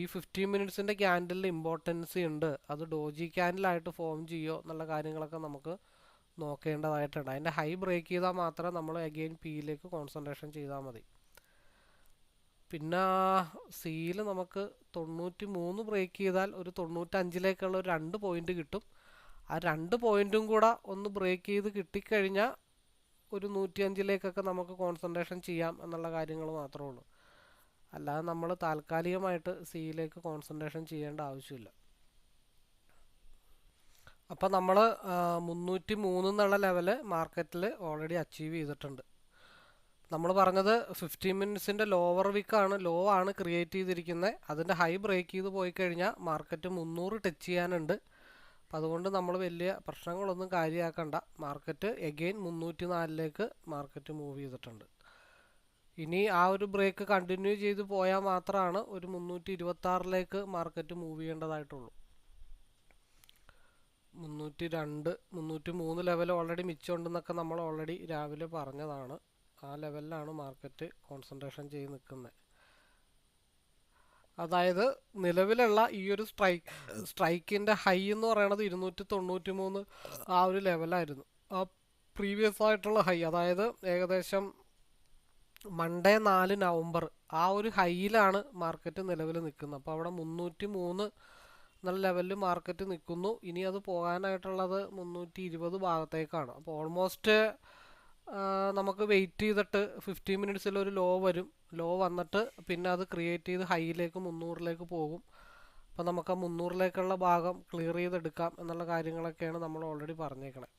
ഈ 15 മിനിറ്റ്സിൻ്റെ ക്യാൻഡിലിന് ഇമ്പോർട്ടൻസി ഉണ്ട്. അത് ഡോജി ക്യാൻഡിലായിട്ട് ഫോം ചെയ്യുമോ എന്നുള്ള കാര്യങ്ങളൊക്കെ നമുക്ക് നോക്കേണ്ടതായിട്ടുണ്ട്. അതിൻ്റെ ഹൈ ബ്രേക്ക് ചെയ്താൽ മാത്രമേ നമ്മൾ അഗെയിൻ പിയിലേക്ക് കോൺസെൻട്രേഷൻ ചെയ്താൽ മതി. പിന്നെ സിയിൽ നമുക്ക് 93 ബ്രേക്ക് ചെയ്താൽ ഒരു 95ലേക്കുള്ള ഒരു 2 പോയിൻ്റ് കിട്ടും. ആ 2 പോയിൻറ്റും കൂടെ ഒന്ന് ബ്രേക്ക് ചെയ്ത് കിട്ടിക്കഴിഞ്ഞാൽ ഒരു 105ലേക്കൊക്കെ നമുക്ക് കോൺസെൻട്രേഷൻ ചെയ്യാം എന്നുള്ള കാര്യങ്ങൾ മാത്രമേ ഉള്ളൂ. അല്ലാതെ നമ്മൾ താൽക്കാലികമായിട്ട് സിയിലേക്ക് കോൺസെൻട്രേഷൻ ചെയ്യേണ്ട ആവശ്യമില്ല. അപ്പോൾ നമ്മൾ 303 എന്നുള്ള ലെവല് മാർക്കറ്റിൽ ഓൾറെഡി അച്ചീവ് ചെയ്തിട്ടുണ്ട്. നമ്മൾ പറഞ്ഞത് 15 മിനിറ്റ്സിൻ്റെ ലോവർ വിക്കാണ്, ലോ ആണ് ക്രിയേറ്റ് ചെയ്തിരിക്കുന്നത്. അതിൻ്റെ ഹൈ ബ്രേക്ക് ചെയ്ത് പോയി കഴിഞ്ഞാൽ മാർക്കറ്റ് 300 ടച്ച് ചെയ്യാനുണ്ട്. അപ്പം അതുകൊണ്ട് നമ്മൾ വലിയ പ്രശ്നങ്ങളൊന്നും കാര്യമാക്കണ്ട. മാർക്കറ്റ് എഗെയിൻ 304ലേക്ക് മാർക്കറ്റ് മൂവ് ചെയ്തിട്ടുണ്ട്. ഇനി ആ ഒരു ബ്രേക്ക് കണ്ടിന്യൂ ചെയ്ത് പോയാൽ മാത്രമാണ് ഒരു 326 മാർക്കറ്റ് മൂവ് ചെയ്യേണ്ടതായിട്ടുള്ളൂ. 302 303 ലെവൽ ഓൾറെഡി മിച്ചമുണ്ടെന്നൊക്കെ നമ്മൾ ഓൾറെഡി രാവിലെ പറഞ്ഞതാണ്. ആ ലെവലിലാണ് മാർക്കറ്റ് കോൺസെൻട്രേഷൻ ചെയ്ത് നിൽക്കുന്നത്. അതായത് നിലവിലുള്ള ഈ ഒരു സ്ട്രൈക്കിൻ്റെ ഹൈ എന്ന് പറയുന്നത് 293 ആ ഒരു ലെവലായിരുന്നു. ആ പ്രീവിയസ് ആയിട്ടുള്ള ഹൈ, അതായത് ഏകദേശം മൺഡേ 4 നവംബർ ആ ഒരു ഹൈയിലാണ് മാർക്കറ്റ് നിലവിൽ നിൽക്കുന്നത്. അപ്പോൾ അവിടെ 303 എന്നുള്ള ലെവലിൽ മാർക്കറ്റ് നിൽക്കുന്നു. ഇനി അത് പോകാനായിട്ടുള്ളത് 320 ഭാഗത്തേക്കാണ്. അപ്പോൾ ഓൾമോസ്റ്റ് നമുക്ക് വെയിറ്റ് ചെയ്തിട്ട് 15 മിനിറ്റ്സിൽ ഒരു ലോ വരും. ലോ വന്നിട്ട് പിന്നെ അത് ക്രിയേറ്റ് ചെയ്ത് ഹൈയിലേക്ക് 300 പോകും. അപ്പോൾ നമുക്ക് ആ 300 ഭാഗം ക്ലിയർ ചെയ്തെടുക്കാം എന്നുള്ള കാര്യങ്ങളൊക്കെയാണ് നമ്മൾ ഓൾറെഡി പറഞ്ഞേക്കണേ.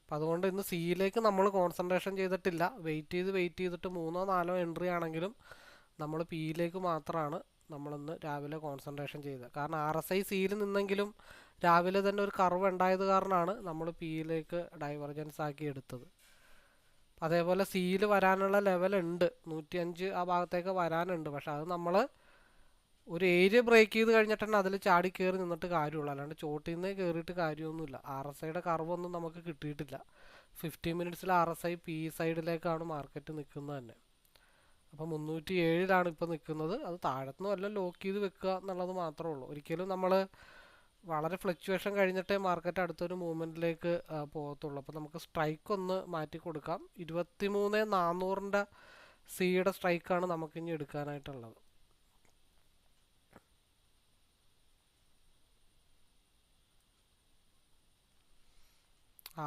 അപ്പം അതുകൊണ്ട് ഇന്ന് സിയിലേക്ക് നമ്മൾ കോൺസെൻട്രേഷൻ ചെയ്തിട്ടില്ല. വെയിറ്റ് ചെയ്തിട്ട് 3-4 എൻട്രി ആണെങ്കിലും നമ്മൾ പിയിലേക്ക് മാത്രമാണ് നമ്മളിന്ന് രാവിലെ കോൺസെൻട്രേഷൻ ചെയ്തത്. കാരണം RSI സിയിൽ നിന്നെങ്കിലും രാവിലെ തന്നെ ഒരു കർവ് ഉണ്ടായത് കാരണമാണ് നമ്മൾ പിയിലേക്ക് ഡൈവർജൻസ് ആക്കി എടുത്തത്. അതേപോലെ സിയിൽ വരാനുള്ള ലെവൽ ഉണ്ട്, 105 ആ ഭാഗത്തേക്ക് വരാനുണ്ട്. പക്ഷെ അത് നമ്മൾ ഒരു ഏരിയ ബ്രേക്ക് ചെയ്ത് കഴിഞ്ഞിട്ടാണ് അതിൽ ചാടി കയറി നിന്നിട്ട് കാര്യമുള്ളൂ. അല്ലാണ്ട് ചോട്ടിൽ നിന്ന് കയറിയിട്ട് കാര്യമൊന്നുമില്ല. RSIയുടെ കർവൊന്നും നമുക്ക് കിട്ടിയിട്ടില്ല. 15 മിനിറ്റ്സിൽ RSI പി സൈഡിലേക്കാണ് മാർക്കറ്റ് നിൽക്കുന്നത് തന്നെ. അപ്പോൾ 307 ഇപ്പോൾ നിൽക്കുന്നത്. അത് താഴത്തുനിന്ന് വല്ല ലോക്ക് ചെയ്ത് വെക്കുക എന്നുള്ളത് മാത്രമേ ഉള്ളൂ. ഒരിക്കലും നമ്മൾ വളരെ ഫ്ലക്ച്വേഷൻ കഴിഞ്ഞിട്ടേ മാർക്കറ്റ് അടുത്തൊരു മൂവ്മെൻറ്റിലേക്ക് പോകത്തുള്ളൂ. അപ്പോൾ നമുക്ക് സ്ട്രൈക്ക് ഒന്ന് മാറ്റി കൊടുക്കാം. 23,400 സിയുടെ സ്ട്രൈക്കാണ് നമുക്കിനി എടുക്കാനായിട്ടുള്ളത്.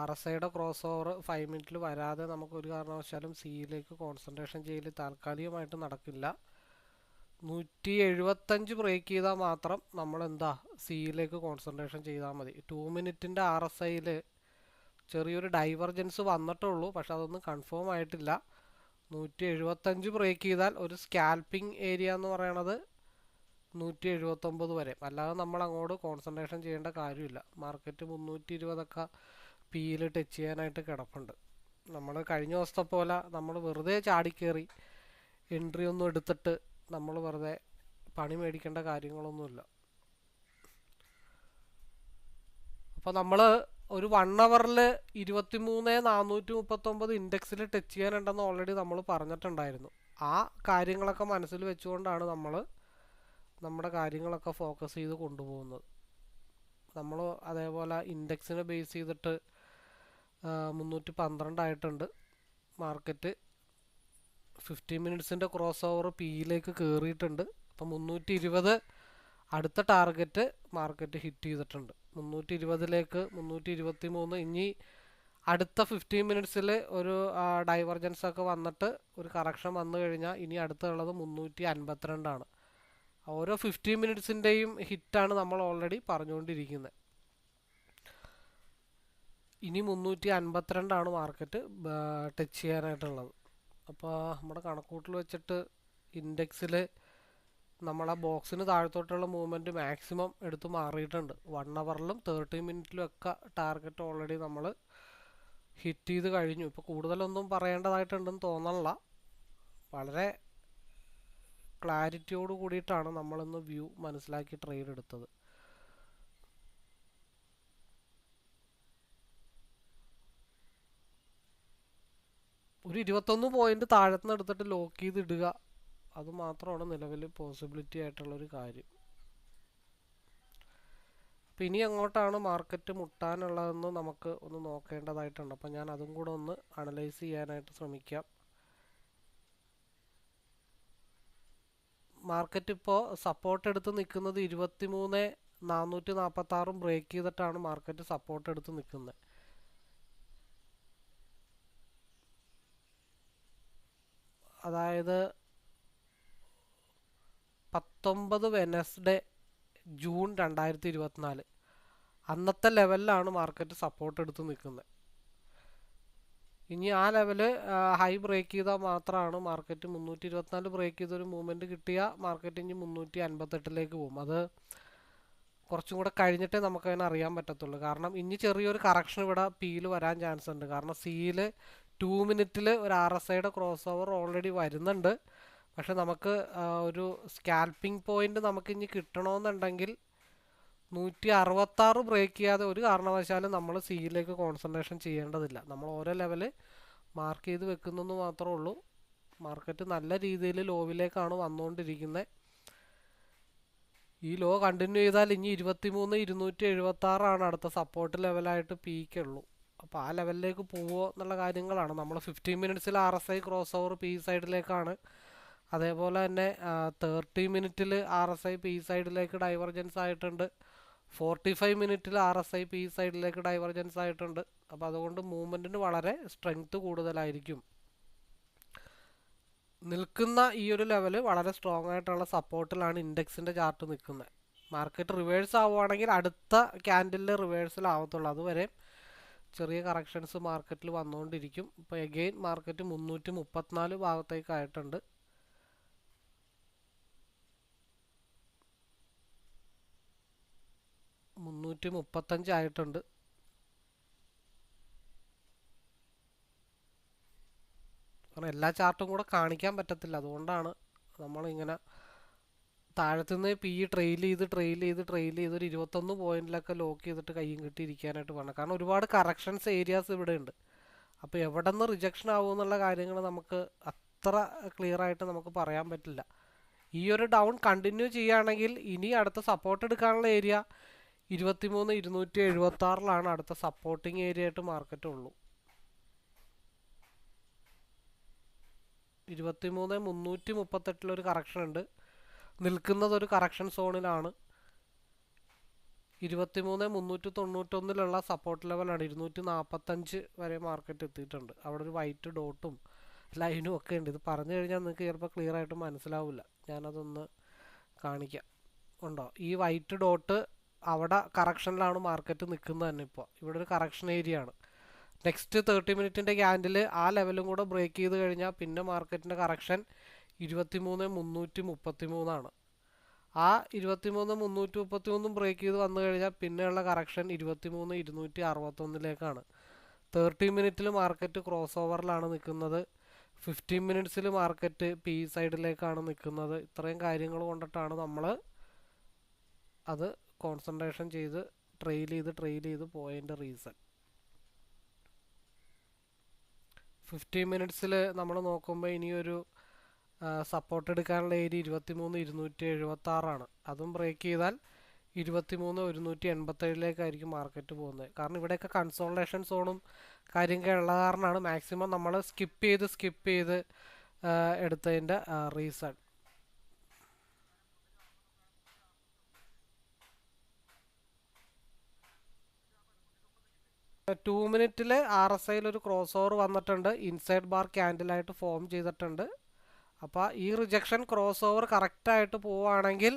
RSIയുടെ ക്രോസ് ഓവർ 5 മിനിറ്റിൽ വരാതെ നമുക്ക് ഒരു കാരണവശാലും സിയിലേക്ക് കോൺസെൻട്രേഷൻ ചെയ്യൽ താൽക്കാലികമായിട്ട് നടക്കില്ല. 175 ബ്രേക്ക് ചെയ്താൽ മാത്രം നമ്മൾ സിയിലേക്ക് കോൺസെൻട്രേഷൻ ചെയ്താൽ മതി. 2 മിനിറ്റിൻ്റെ RSIയിൽ ചെറിയൊരു ഡൈവർജൻസ് വന്നിട്ടുള്ളൂ, പക്ഷെ അതൊന്നും കൺഫേം ആയിട്ടില്ല. 175 ബ്രേക്ക് ചെയ്താൽ ഒരു സ്കാൽപ്പിംഗ് ഏരിയ എന്ന് പറയണത് 179 വരെ. അല്ലാതെ നമ്മൾ അങ്ങോട്ട് കോൺസെൻട്രേഷൻ ചെയ്യേണ്ട കാര്യമില്ല. മാർക്കറ്റ് 320 പിയിൽ ടച്ച് ചെയ്യാനായിട്ട് കിടപ്പുണ്ട്. നമ്മൾ കഴിഞ്ഞ ദിവസത്തെ പോലെ നമ്മൾ വെറുതെ ചാടിക്കേറി എൻട്രി ഒന്നും എടുത്തിട്ട് നമ്മൾ വെറുതെ പണി മേടിക്കേണ്ട കാര്യങ്ങളൊന്നുമില്ല. അപ്പോൾ നമ്മൾ ഒരു 1 അവറിൽ 23,439 ഇൻഡെക്സിൽ ടച്ച് ചെയ്യാനുണ്ടെന്ന് ഓൾറെഡി നമ്മൾ പറഞ്ഞിട്ടുണ്ടായിരുന്നു. ആ കാര്യങ്ങളൊക്കെ മനസ്സിൽ വെച്ചുകൊണ്ടാണ് നമ്മൾ നമ്മുടെ കാര്യങ്ങളൊക്കെ ഫോക്കസ് ചെയ്ത് കൊണ്ടുപോകുന്നത്. നമ്മൾ അതേപോലെ ഇൻഡെക്സിനെ ബേസ് ചെയ്തിട്ട് 312 ആയിട്ടുണ്ട് മാർക്കറ്റ്. 15 മിനിറ്റ്സിൻ്റെ ക്രോസ് ഓവർ പിയിലേക്ക് കയറിയിട്ടുണ്ട്. അപ്പോൾ 320 അടുത്ത ടാർഗറ്റ് മാർക്കറ്റ് ഹിറ്റ് ചെയ്തിട്ടുണ്ട്. 320ലേക്ക് 323. ഇനി അടുത്ത 15 മിനിറ്റ്സിൽ ഒരു ഡൈവർജൻസ് ഒക്കെ വന്നിട്ട് ഒരു കറക്ഷൻ വന്നു കഴിഞ്ഞാൽ ഇനി അടുത്തുള്ളത് 352 ഓരോ 15 മിനിറ്റ്സിൻ്റെയും ഹിറ്റാണ് നമ്മൾ ഓൾറെഡി പറഞ്ഞുകൊണ്ടിരിക്കുന്നത്. ഇനി 352 മാർക്കറ്റ് ടച്ച് ചെയ്യാനായിട്ടുള്ളത്. അപ്പോൾ നമ്മുടെ കണക്കൂട്ടിൽ വെച്ചിട്ട് ഇൻഡെക്സിൽ നമ്മളാ ബോക്സിന് താഴത്തോട്ടുള്ള മൂവ്മെൻറ്റ് മാക്സിമം എടുത്ത് മാറിയിട്ടുണ്ട്. 1 അവറിലും 30 മിനിറ്റിലും ഒക്കെ ടാർഗറ്റ് ഓൾറെഡി നമ്മൾ ഹിറ്റ് ചെയ്ത് കഴിഞ്ഞു. ഇപ്പോൾ കൂടുതലൊന്നും പറയേണ്ടതായിട്ടുണ്ടെന്ന് തോന്നണില്ല. വളരെ ക്ലാരിറ്റിയോട് കൂടിയിട്ടാണ് നമ്മളിന്ന് വ്യൂ മനസ്സിലാക്കി ട്രേഡ് എടുത്തത്. ഒരു 21 പോയിന്റ് താഴത്തുനിന്ന് എടുത്തിട്ട് ലോക്ക് ചെയ്ത് ഇടുക, അത് മാത്രമാണ് നിലവിൽ പോസിബിലിറ്റി ആയിട്ടുള്ളൊരു കാര്യം. അപ്പം ഇനി അങ്ങോട്ടാണ് മാർക്കറ്റ് മുട്ടാനുള്ളതെന്ന് നമുക്ക് ഒന്ന് നോക്കേണ്ടതായിട്ടുണ്ട്. അപ്പം ഞാൻ അതും കൂടെ ഒന്ന് അനലൈസ് ചെയ്യാനായിട്ട് ശ്രമിക്കാം. മാർക്കറ്റ് ഇപ്പോൾ സപ്പോർട്ട് എടുത്ത് നിൽക്കുന്നത് 23,446 ബ്രേക്ക് ചെയ്തിട്ടാണ് മാർക്കറ്റ് സപ്പോർട്ട് എടുത്ത് നിൽക്കുന്നത്. അതായത് 19 വെനസ്ഡേ ജൂൺ 2024 അന്നത്തെ ലെവലിലാണ് മാർക്കറ്റ് സപ്പോർട്ട് എടുത്ത് നിൽക്കുന്നത്. ഇനി ആ ലെവല് ഹൈ ബ്രേക്ക് ചെയ്താൽ മാത്രമാണ് മാർക്കറ്റ് 324 ബ്രേക്ക് ചെയ്തൊരു മൂവ്മെൻറ്റ് കിട്ടിയാൽ മാർക്കറ്റ് ഇനി 358 പോകും. അത് കുറച്ചും കൂടെ കഴിഞ്ഞിട്ടേ നമുക്കതിനെ അറിയാൻ പറ്റത്തുള്ളൂ. കാരണം ഇനി ചെറിയൊരു കറക്ഷൻ ഇവിടെ പിയിൽ വരാൻ ചാൻസ് ഉണ്ട്. കാരണം സിയിൽ 2 മിനിറ്റിൽ ഒരു RSIയുടെ ക്രോസ് ഓവർ ഓൾറെഡി വരുന്നുണ്ട്. പക്ഷെ നമുക്ക് ഒരു സ്കാൽപ്പിംഗ് പോയിന്റ് നമുക്ക് ഇനി കിട്ടണമെന്നുണ്ടെങ്കിൽ 166 ബ്രേക്ക് ചെയ്യാതെ ഒരു കാരണവശാലും നമ്മൾ സിയിലേക്ക് കോൺസെൻട്രേഷൻ ചെയ്യേണ്ടതില്ല. നമ്മൾ ഓരോ ലെവല് മാർക്ക് ചെയ്ത് വെക്കുന്നെന്ന് മാത്രമേ ഉള്ളൂ. മാർക്കറ്റ് നല്ല രീതിയിൽ ലോവിലേക്കാണ് വന്നുകൊണ്ടിരിക്കുന്നത്. ഈ ലോ കണ്ടിന്യൂ ചെയ്താൽ ഇനി 23,276 അടുത്ത സപ്പോർട്ട് ലെവലായിട്ട് പീക്കുള്ളൂ. അപ്പോൾ ആ ലെവലിലേക്ക് പോവുമോ എന്നുള്ള കാര്യങ്ങളാണ്. നമ്മൾ 15 മിനിറ്റ്സിൽ RSI ക്രോസ് ഓവർ പി സൈഡിലേക്കാണ്. അതേപോലെ തന്നെ 30 മിനിറ്റിൽ RSI പി സൈഡിലേക്ക് ഡൈവർജൻസ് ആയിട്ടുണ്ട്. 45 മിനിറ്റിൽ RSI പി സൈഡിലേക്ക് ഡൈവർജൻസ് ആയിട്ടുണ്ട്. അപ്പോൾ അതുകൊണ്ട് മൂവ്മെൻറ്റിന് വളരെ സ്ട്രെങ്ത് കൂടുതലായിരിക്കും. നിൽക്കുന്ന ഈ ഒരു ലെവല് വളരെ സ്ട്രോങ് ആയിട്ടുള്ള സപ്പോർട്ടിലാണ് ഇൻഡെക്സിൻ്റെ ചാർട്ട് നിൽക്കുന്നത്. മാർക്കറ്റ് റിവേഴ്സ് ആവുകയാണെങ്കിൽ അടുത്ത ക്യാൻഡിലിൽ റിവേഴ്സിലാവത്തുള്ളൂ. അതുവരെ ചെറിയ കറക്ഷൻസ് മാർക്കറ്റിൽ വന്നുകൊണ്ടിരിക്കും. ഇപ്പോൾ എഗെയിൻ മാർക്കറ്റ് 334 ഭാഗത്തേക്കായിട്ടുണ്ട്. ആയിട്ടുണ്ട്. കാരണം എല്ലാ ചാർട്ടും കൂടെ കാണിക്കാൻ പറ്റത്തില്ല. അതുകൊണ്ടാണ് നമ്മളിങ്ങനെ താഴത്തുനിന്ന് ട്രെയിൽ ചെയ്ത് ഒരു 21 പോയിന്റിലൊക്കെ ലോക്ക് ചെയ്തിട്ട് കയ്യും കിട്ടിയിരിക്കാനായിട്ട് വേണം. കാരണം ഒരുപാട് കറക്ഷൻസ് ഏരിയാസ് ഇവിടെ ഉണ്ട്. അപ്പോൾ എവിടെ നിന്ന് റിജക്ഷൻ ആവുമെന്നുള്ള കാര്യങ്ങൾ നമുക്ക് അത്ര ക്ലിയർ ആയിട്ട് നമുക്ക് പറയാൻ പറ്റില്ല. ഈ ഒരു ഡൗൺ കണ്ടിന്യൂ ചെയ്യുകയാണെങ്കിൽ ഇനി അടുത്ത സപ്പോർട്ട് എടുക്കാനുള്ള ഏരിയ 23,276 അടുത്ത സപ്പോർട്ടിങ് ഏരിയ ആയിട്ട് മാർക്കറ്റ് ഉള്ളൂ. 23,338 കറക്ഷൻ ഉണ്ട്. നിൽക്കുന്നത് ഒരു കറക്ഷൻ സോണിലാണ്. 23,391 സപ്പോർട്ട് ലെവലാണ്. 245 വരെ മാർക്കറ്റ് എത്തിയിട്ടുണ്ട്. അവിടെ ഒരു വൈറ്റ് ഡോട്ടും ലൈനും ഒക്കെ ഉണ്ട്. ഇത് പറഞ്ഞു കഴിഞ്ഞാൽ നിങ്ങൾക്ക് ചിലപ്പോൾ ക്ലിയർ ആയിട്ട് മനസ്സിലാവില്ല. ഞാനതൊന്ന് കാണിക്കാം. ഉണ്ടോ? ഈ വൈറ്റ് ഡോട്ട് അവിടെ കറക്ഷനിലാണ് മാർക്കറ്റ് നിൽക്കുന്നത് തന്നെ. ഇപ്പോൾ ഇവിടെ ഒരു കറക്ഷൻ ഏരിയ ആണ്. നെക്സ്റ്റ് 30 മിനിറ്റിൻ്റെ ക്യാൻഡിൽ ആ ലെവലും കൂടെ ബ്രേക്ക് ചെയ്ത് കഴിഞ്ഞാൽ പിന്നെ മാർക്കറ്റിൻ്റെ കറക്ഷൻ 23,333 ആ 23,333 ബ്രേക്ക് ചെയ്ത് വന്നു കഴിഞ്ഞാൽ പിന്നെയുള്ള കറക്ഷൻ 23,261 30 മിനിറ്റിൽ മാർക്കറ്റ് ക്രോസ് ഓവറിലാണ് നിൽക്കുന്നത്. 15 മിനിറ്റ്സിൽ മാർക്കറ്റ് പി സൈഡിലേക്കാണ് നിൽക്കുന്നത്. ഇത്രയും കാര്യങ്ങൾ കൊണ്ടിട്ടാണ് നമ്മൾ അത് കോൺസെൻട്രേഷൻ ചെയ്ത് ട്രെയിൽ ചെയ്ത് പോയതിൻ്റെ റീസൺ. 15 മിനിറ്റ്സിൽ നമ്മൾ നോക്കുമ്പോൾ ഇനിയൊരു സപ്പോർട്ട് എടുക്കാനുള്ള ഏരിയ 23,276 അതും ബ്രേക്ക് ചെയ്താൽ 23,187 മാർക്കറ്റ് പോകുന്നത്. കാരണം ഇവിടെയൊക്കെ കൺസോൾട്ടേഷൻ സോണും കാര്യമൊക്കെ ഉള്ള കാരണമാണ് മാക്സിമം നമ്മൾ സ്കിപ്പ് ചെയ്ത് എടുത്തതിൻ്റെ റീസൺ. ടു മിനിറ്റിൽ RSIയിൽ ഒരു ക്രോസ് ഓവർ വന്നിട്ടുണ്ട്. ഇൻസൈഡ് ബാർ ക്യാൻഡിലായിട്ട് ഫോം ചെയ്തിട്ടുണ്ട്. അപ്പോൾ ഈ റിജക്ഷൻ ക്രോസ് ഓവർ കറക്റ്റായിട്ട് പോവുകയാണെങ്കിൽ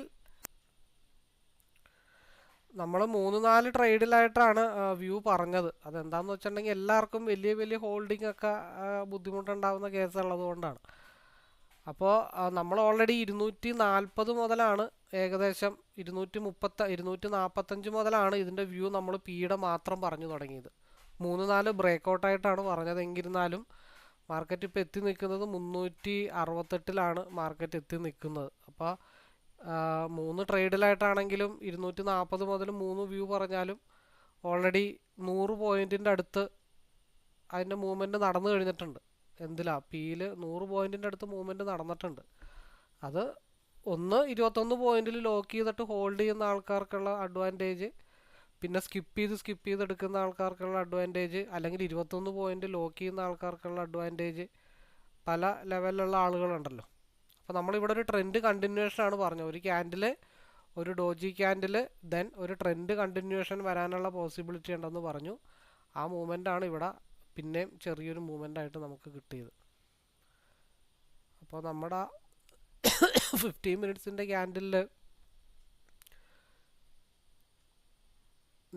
നമ്മൾ 3-4 ട്രേഡിലായിട്ടാണ് വ്യൂ പറഞ്ഞത്. അതെന്താണെന്ന് വെച്ചിട്ടുണ്ടെങ്കിൽ എല്ലാവർക്കും വലിയ ഹോൾഡിംഗ് ഒക്കെ ബുദ്ധിമുട്ടുണ്ടാകുന്ന കേസുള്ളത് കൊണ്ടാണ്. അപ്പോൾ നമ്മൾ ഓൾറെഡി 240 മുതലാണ് ഏകദേശം 245 മുതലാണ് ഇതിൻ്റെ വ്യൂ നമ്മൾ പിയുടെ മാത്രം പറഞ്ഞു തുടങ്ങിയത്. 3-4 ബ്രേക്കൗട്ടായിട്ടാണ് പറഞ്ഞത്. എന്നിരുന്നാലും മാർക്കറ്റ് ഇപ്പോൾ എത്തി നിൽക്കുന്നത് 368 മാർക്കറ്റ് എത്തി നിൽക്കുന്നത്. അപ്പോൾ 3 ട്രേഡിലായിട്ടാണെങ്കിലും 240 മുതൽ 3 വ്യൂ പറഞ്ഞാലും ഓൾറെഡി 100 പോയിൻറ്റിൻ്റെ അടുത്ത് അതിൻ്റെ മൂവ്മെൻറ്റ് നടന്നു കഴിഞ്ഞിട്ടുണ്ട്. പിയിൽ 100 പോയിൻറ്റിൻ്റെ അടുത്ത് മൂവ്മെൻറ്റ് നടന്നിട്ടുണ്ട്. അത് 21 പോയിന്റിൽ ലോക്ക് ചെയ്തിട്ട് ഹോൾഡ് ചെയ്യുന്ന ആൾക്കാർക്കുള്ള അഡ്വാൻറ്റേജ്, പിന്നെ സ്കിപ്പ് ചെയ്ത് എടുക്കുന്ന ആൾക്കാർക്കുള്ള അഡ്വാൻറ്റേജ്, അല്ലെങ്കിൽ 21 പോയിന്റ് ലോക്ക് ചെയ്യുന്ന ആൾക്കാർക്കുള്ള അഡ്വാൻറ്റേജ്, പല ലെവലിലുള്ള ആളുകളുണ്ടല്ലോ. അപ്പോൾ നമ്മളിവിടെ ഒരു ട്രെൻഡ് കണ്ടിന്യൂഷൻ ആണ് പറഞ്ഞത്. ഒരു ക്യാൻഡിൽ, ഒരു ഡോജി ക്യാൻഡിൽ, ദെൻ ഒരു ട്രെൻഡ് കണ്ടിന്യൂഷൻ വരാനുള്ള പോസിബിലിറ്റി ഉണ്ടെന്ന് പറഞ്ഞു. ആ മൂവ്മെൻ്റാണ് ഇവിടെ പിന്നെയും ചെറിയൊരു മൂവ്മെൻ്റായിട്ട് നമുക്ക് കിട്ടിയത്. അപ്പോൾ നമ്മുടെ 15 മിനിറ്റ്സിൻ്റെ ക്യാൻഡിലിൽ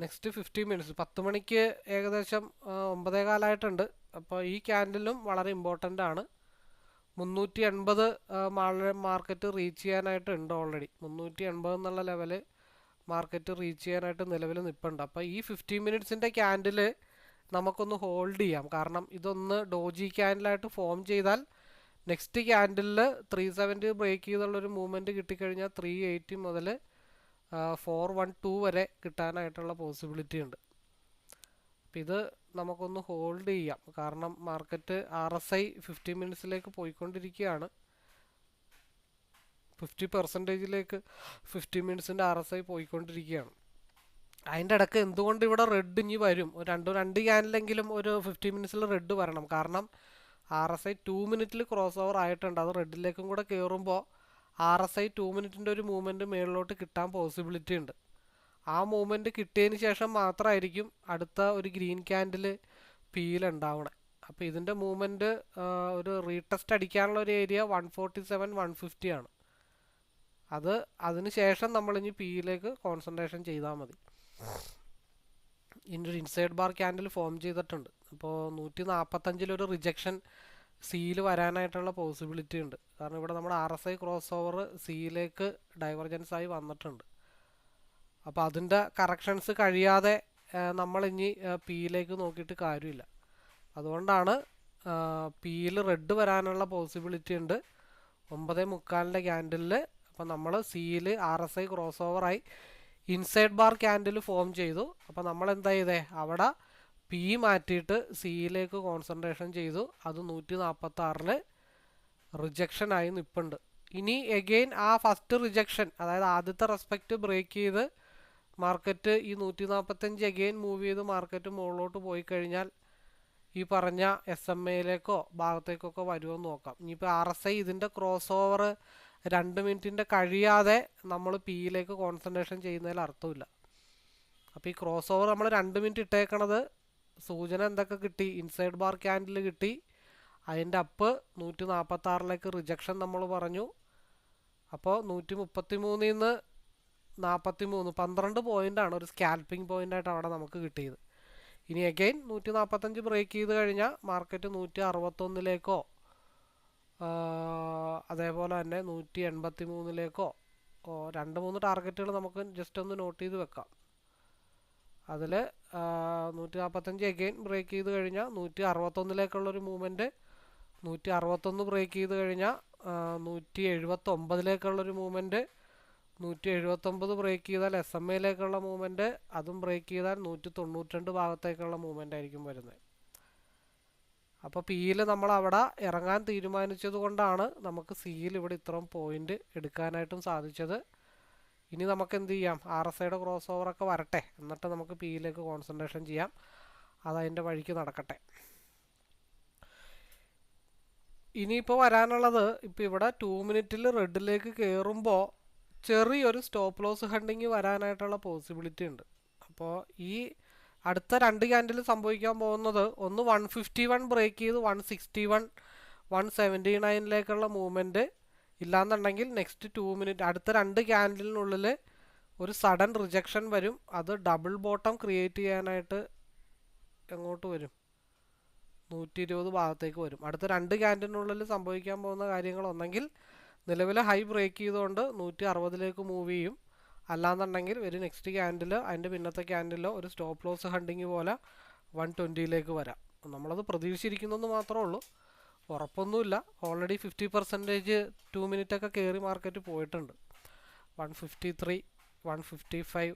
നെക്സ്റ്റ് 15 മിനിറ്റ്സ് 10 മണിക്ക് ഏകദേശം 9:15 അപ്പോൾ ഈ ക്യാൻഡിലും വളരെ ഇമ്പോർട്ടൻ്റ് ആണ്. 380 മാർക്കറ്റ് റീച്ച് ചെയ്യാനായിട്ടുണ്ട്. ഓൾറെഡി 380 എന്നുള്ള ലെവല് മാർക്കറ്റ് റീച്ച് ചെയ്യാനായിട്ട് നിലവിൽ നിൽപ്പുണ്ട്. അപ്പോൾ ഈ 15 മിനിറ്റ്സിൻ്റെ ക്യാൻഡിൽ നമുക്കൊന്ന് ഹോൾഡ് ചെയ്യാം. കാരണം ഇതൊന്ന് ഡോജി ക്യാൻഡിലായിട്ട് ഫോം ചെയ്താൽ നെക്സ്റ്റ് ക്യാൻഡിലിൽ 370 ബ്രേക്ക് ചെയ്തുള്ളൊരു മൂവ്മെൻറ്റ് കിട്ടിക്കഴിഞ്ഞാൽ 380 മുതൽ 412 വരെ കിട്ടാനായിട്ടുള്ള പോസിബിലിറ്റി ഉണ്ട്. അപ്പം ഇത് നമുക്കൊന്ന് ഹോൾഡ് ചെയ്യാം. കാരണം മാർക്കറ്റ് RSI 50 മിനിറ്റ്സിലേക്ക് പോയിക്കൊണ്ടിരിക്കുകയാണ്. 50%ലേക്ക് 50 മിനിറ്റ്സിൻ്റെ RSI പോയിക്കൊണ്ടിരിക്കുകയാണ്. അതിൻ്റെ ഇടയ്ക്ക് എന്തുകൊണ്ട് ഇവിടെ റെഡ് ഇനി വരും, രണ്ട് ക്യാനിലെങ്കിലും ഒരു 50 മിനിറ്റ്സിൽ റെഡ് വരണം. കാരണം RSI 2 മിനിറ്റിൽ ക്രോസ് ഓവർ ആയിട്ടുണ്ട്. അത് റെഡിലേക്കും കൂടെ കയറുമ്പോൾ RSI 2 മിനിറ്റിൻ്റെ ഒരു മൂവ്മെൻറ്റ് മേളിലോട്ട് കിട്ടാൻ പോസിബിലിറ്റി ഉണ്ട്. ആ മൂവ്മെൻറ്റ് കിട്ടിയതിന് ശേഷം മാത്രമായിരിക്കും അടുത്ത ഒരു ഗ്രീൻ ക്യാൻഡിൽ പിയിൽ ഉണ്ടാവണേ. അപ്പോൾ ഇതിൻ്റെ മൂവ്മെൻറ്റ് ഒരു റീടെസ്റ്റ് അടിക്കാനുള്ള ഒരു ഏരിയ 147 150 ആണ്. അതിന് ശേഷം നമ്മളിനി പിയിലേക്ക് കോൺസെൻട്രേഷൻ ചെയ്താൽ മതി. ഇതിൻ്റെ ഒരു ഇൻസൈഡ് ബാർ ക്യാൻഡിൽ ഫോം ചെയ്തിട്ടുണ്ട്. അപ്പോൾ 145 റിജക്ഷൻ സിയിൽ വരാനായിട്ടുള്ള പോസിബിലിറ്റി ഉണ്ട്. കാരണം ഇവിടെ നമ്മുടെ RSI ക്രോസ് ഓവർ സിയിലേക്ക് ഡൈവർജൻസ് ആയി വന്നിട്ടുണ്ട്. അപ്പോൾ അതിൻ്റെ കറക്ഷൻസ് കഴിയാതെ നമ്മളിനി പിയിലേക്ക് നോക്കിയിട്ട് കാര്യമില്ല. അതുകൊണ്ടാണ് പിയിൽ റെഡ് വരാനുള്ള പോസിബിലിറ്റി ഉണ്ട് 9:45 ക്യാൻഡിലിൽ. അപ്പോൾ നമ്മൾ സിയിൽ RSI ക്രോസ് ഓവറായി ഇൻസൈഡ് ബാർ ക്യാൻഡിൽ ഫോം ചെയ്തു. അപ്പോൾ നമ്മൾ എന്താ ചെയ്തേ, അവിടെ പി മാറ്റിയിട്ട് സിയിലേക്ക് കോൺസെൻട്രേഷൻ ചെയ്തു. അത് 146-ൽ റിജക്ഷനായി നിൽപ്പുണ്ട്. ഇനി എഗെയിൻ ആ ഫസ്റ്റ് റിജക്ഷൻ, അതായത് ആദ്യത്തെ റെസ്പെക്റ്റ് ബ്രേക്ക് ചെയ്ത് മാർക്കറ്റ് ഈ 145 എഗെയിൻ മൂവ് ചെയ്ത് മാർക്കറ്റ് മുകളിലോട്ട് പോയി കഴിഞ്ഞാൽ ഈ പറഞ്ഞ SMA ഭാഗത്തേക്കൊക്കെ വരുമെന്ന് നോക്കാം. ഇനിയിപ്പോൾ RSI ഇതിൻ്റെ ക്രോസ് ഓവർ 2 മിനിറ്റിൻ്റെ കഴിയാതെ നമ്മൾ പിയിലേക്ക് കോൺസെൻട്രേഷൻ ചെയ്യുന്നതിൽ അർത്ഥമില്ല. അപ്പോൾ ഈ ക്രോസ് ഓവർ നമ്മൾ 2 മിനിറ്റ് ഇട്ടേക്കണത് സൂചന എന്തൊക്കെ കിട്ടി, ഇൻസൈഡ് ബാർ ക്യാൻഡിൽ കിട്ടി, അതിൻ്റെ അപ്പ് 146-ലേക്ക് റിജക്ഷൻ നമ്മൾ പറഞ്ഞു. അപ്പോൾ 133-ൽ നിന്ന് 43 12 പോയിൻ്റാണ് ഒരു സ്കാൽപ്പിംഗ് പോയിൻ്റായിട്ട് അവിടെ നമുക്ക് കിട്ടിയത്. ഇനി അഗെയിൻ 145 ബ്രേക്ക് ചെയ്ത് കഴിഞ്ഞാൽ മാർക്കറ്റ് 161-ലേക്കോ അതേപോലെ തന്നെ 183-ലേക്കോ 2-3 ടാർഗറ്റുകൾ നമുക്ക് ജസ്റ്റ് ഒന്ന് നോട്ട് ചെയ്ത് വെക്കാം. അതിൽ 145 അഗെയിൻ ബ്രേക്ക് ചെയ്ത് കഴിഞ്ഞാൽ 161-ലേക്കുള്ളൊരു മൂവ്മെൻറ്റ്, 161 ബ്രേക്ക് ചെയ്ത് കഴിഞ്ഞാൽ 179-ലേക്കുള്ളൊരു മൂവ്മെൻറ്റ്, 179 ബ്രേക്ക് ചെയ്താൽ SMA-ലേക്കുള്ള മൂവ്മെൻറ്റ്, അതും ബ്രേക്ക് ചെയ്താൽ 192 ഭാഗത്തേക്കുള്ള മൂവ്മെൻ്റ് ആയിരിക്കും വരുന്നത്. അപ്പോൾ പിയിൽ നമ്മൾ അവിടെ ഇറങ്ങാൻ തീരുമാനിച്ചത് കൊണ്ടാണ് നമുക്ക് സിയിൽ ഇവിടെ ഇത്രയും പോയിൻ്റ് എടുക്കാനായിട്ടും സാധിച്ചത്. ഇനി നമുക്ക് എന്ത് ചെയ്യാം, RSIയുടെ ക്രോസ് ഓവറൊക്കെ വരട്ടെ, എന്നിട്ട് നമുക്ക് പിയിലേക്ക് കോൺസെൻട്രേഷൻ ചെയ്യാം. അതതിൻ്റെ വഴിക്ക് നടക്കട്ടെ. ഇനിയിപ്പോൾ വരാനുള്ളത്, ഇപ്പോൾ ഇവിടെ 2 മിനിറ്റിൽ റെഡിലേക്ക് കയറുമ്പോൾ ചെറിയൊരു സ്റ്റോപ്പ് ലോസ് ഹണ്ടിങ് വരാനായിട്ടുള്ള പോസിബിലിറ്റി ഉണ്ട്. അപ്പോൾ ഈ അടുത്ത 2 ക്യാൻഡിൽ സംഭവിക്കാൻ പോകുന്നത്, ഒന്ന് 151 ബ്രേക്ക് ചെയ്ത് 161 179-ലേക്കുള്ള മൂവ്മെൻറ്റ്, ഇല്ലാന്നുണ്ടെങ്കിൽ നെക്സ്റ്റ് 2 മിനിറ്റ് അടുത്ത 2 ക്യാൻഡിലിനുള്ളിൽ ഒരു സഡൻ റിജക്ഷൻ വരും. അത് ഡബിൾ ബോട്ടം ക്രിയേറ്റ് ചെയ്യാനായിട്ട് എങ്ങോട്ട് വരും, 120 ഭാഗത്തേക്ക് വരും. അടുത്ത 2 ക്യാൻഡിലിനുള്ളിൽ സംഭവിക്കാൻ പോകുന്ന കാര്യങ്ങൾ ഒന്നെങ്കിൽ നിലവിലെ ഹൈ ബ്രേക്ക് ചെയ്തുകൊണ്ട് 160-ലേക്ക് മൂവ് ചെയ്യും, അല്ലാന്നുണ്ടെങ്കിൽ ഒരു നെക്സ്റ്റ് ക്യാൻഡിൽ അതിൻ്റെ പിന്നത്തെ ക്യാൻഡിലോ ഒരു സ്റ്റോപ്പ് ലോസ് ഹണ്ടിങ് പോലെ 120-ലേക്ക് വരാം. നമ്മളത് പ്രതീക്ഷിച്ചിരിക്കുന്നെന്ന് മാത്രമേ ഉള്ളൂ, ഉറപ്പൊന്നുമില്ല. ഓൾറെഡി 50% 2 മിനിറ്റൊക്കെ കയറി മാർക്കറ്റ് പോയിട്ടുണ്ട്. 153 155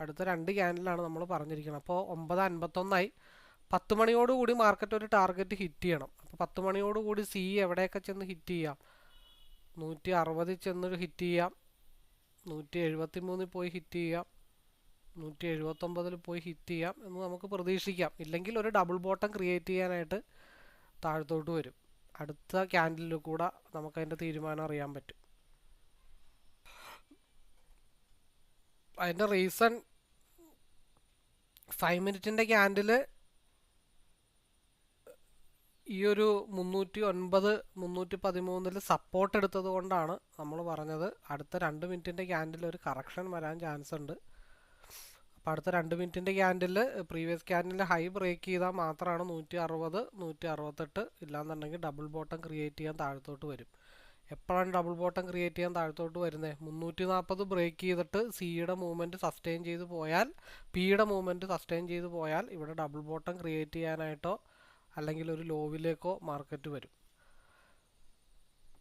അടുത്ത 2 ക്യാൻഡിലാണ് നമ്മൾ പറഞ്ഞിരിക്കുന്നത്. അപ്പോൾ 9:51 10 മണിയോടുകൂടി മാർക്കറ്റ് ഒരു ടാർഗറ്റ് ഹിറ്റ് ചെയ്യണം. അപ്പോൾ 10 മണിയോടുകൂടി സി എവിടെയൊക്കെ ചെന്ന് ഹിറ്റ് ചെയ്യാം, 160 ചെന്ന് ഹിറ്റ് ചെയ്യാം, 173 പോയി ഹിറ്റ് ചെയ്യാം, 179 പോയി ഹിറ്റ് ചെയ്യാം എന്ന് നമുക്ക് പ്രതീക്ഷിക്കാം. ഇല്ലെങ്കിൽ ഒരു ഡബിൾ ബോട്ടം ക്രിയേറ്റ് ചെയ്യാനായിട്ട് താഴത്തോട്ട് വരും. അടുത്ത ക്യാൻഡിലിൽ കൂടെ നമുക്കതിൻ്റെ തീരുമാനം അറിയാൻ പറ്റും. അതിൻ്റെ റീസൺ 5 മിനിറ്റിൻ്റെ ക്യാൻഡിൽ ഈ ഒരു 309 313-ൽ സപ്പോർട്ട് എടുത്തത് കൊണ്ടാണ് നമ്മൾ പറഞ്ഞത് അടുത്ത 2 മിനിറ്റിൻ്റെ ക്യാൻഡിൽ ഒരു കറക്ഷൻ വരാൻ ചാൻസ് ഉണ്ട്. അപ്പോൾ അടുത്ത 2 മിനിറ്റിൻ്റെ candle previous candle high break ചെയ്താൽ മാത്രമാണ് 160 168, ഇല്ലാന്നുണ്ടെങ്കിൽ ഡബിൾ ബോട്ടം ക്രിയേറ്റ് ചെയ്യാൻ താഴത്തോട്ട് വരും. എപ്പോഴാണ് ഡബിൾ ബോട്ടം ക്രിയേറ്റ് ചെയ്യാൻ താഴത്തോട്ട് വരുന്നത്? 340 ബ്രേക്ക് ചെയ്തിട്ട് സിയുടെ മൂവ്മെൻറ്റ് സസ്റ്റെയിൻ ചെയ്ത് പോയാൽ, പിയുടെ മൂവ്മെൻറ്റ് സസ്റ്റെയിൻ ചെയ്ത് പോയാൽ ഇവിടെ ഡബിൾ ബോട്ടം ക്രിയേറ്റ് ചെയ്യാനായിട്ടോ അല്ലെങ്കിൽ ഒരു ലോവിലേക്കോ മാർക്കറ്റ് വരും.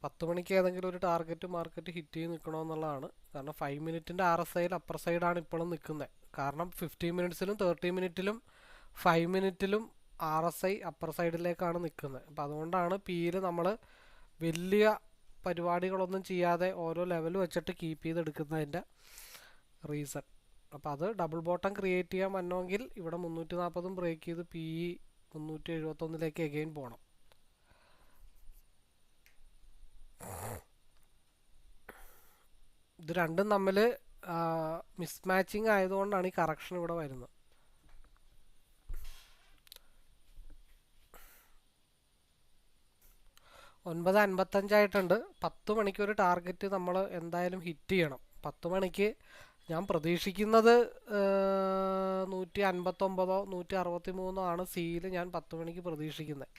10 മണിക്ക് ഏതെങ്കിലും ഒരു ടാർഗറ്റ് മാർക്കറ്റ് ഹിറ്റ് ചെയ്ത് നിൽക്കണമെന്നുള്ളതാണ്. കാരണം 5 മിനിറ്റിൻ്റെ RSIയിൽ അപ്പർ സൈഡാണ് ഇപ്പോഴും നിൽക്കുന്നത്. കാരണം 15 മിനിറ്റ്സിലും 30 മിനിറ്റിലും 5 മിനിറ്റിലും RSI അപ്പർ സൈഡിലേക്കാണ് നിൽക്കുന്നത്. അപ്പോൾ അതുകൊണ്ടാണ് പിയിൽ നമ്മൾ വലിയ പരിപാടികളൊന്നും ചെയ്യാതെ ഓരോ ലെവൽ വെച്ചിട്ട് കീപ്പ് ചെയ്തെടുക്കുന്നതിൻ്റെ റീസൺ. അപ്പോൾ അത് ഡബിൾ ബോട്ടം ക്രിയേറ്റ് ചെയ്യാൻ വന്നെങ്കിൽ ഇവിടെ 340 ബ്രേക്ക് ചെയ്ത് PE 371 അഗെയിൻ പോകണം. ഇത് രണ്ടും തമ്മിൽ മിസ്മാച്ചിങ് ആയതുകൊണ്ടാണ് ഈ കറക്ഷൻ ഇവിടെ വരുന്നത്. ഒൻപത് 55 10 മണിക്ക് ഒരു ടാർഗറ്റ് നമ്മൾ എന്തായാലും ഹിറ്റ് ചെയ്യണം. 10 മണിക്ക് ഞാൻ പ്രതീക്ഷിക്കുന്നത് 159 163 ആണ് സിയിൽ ഞാൻ 10 മണിക്ക് പ്രതീക്ഷിക്കുന്നത്.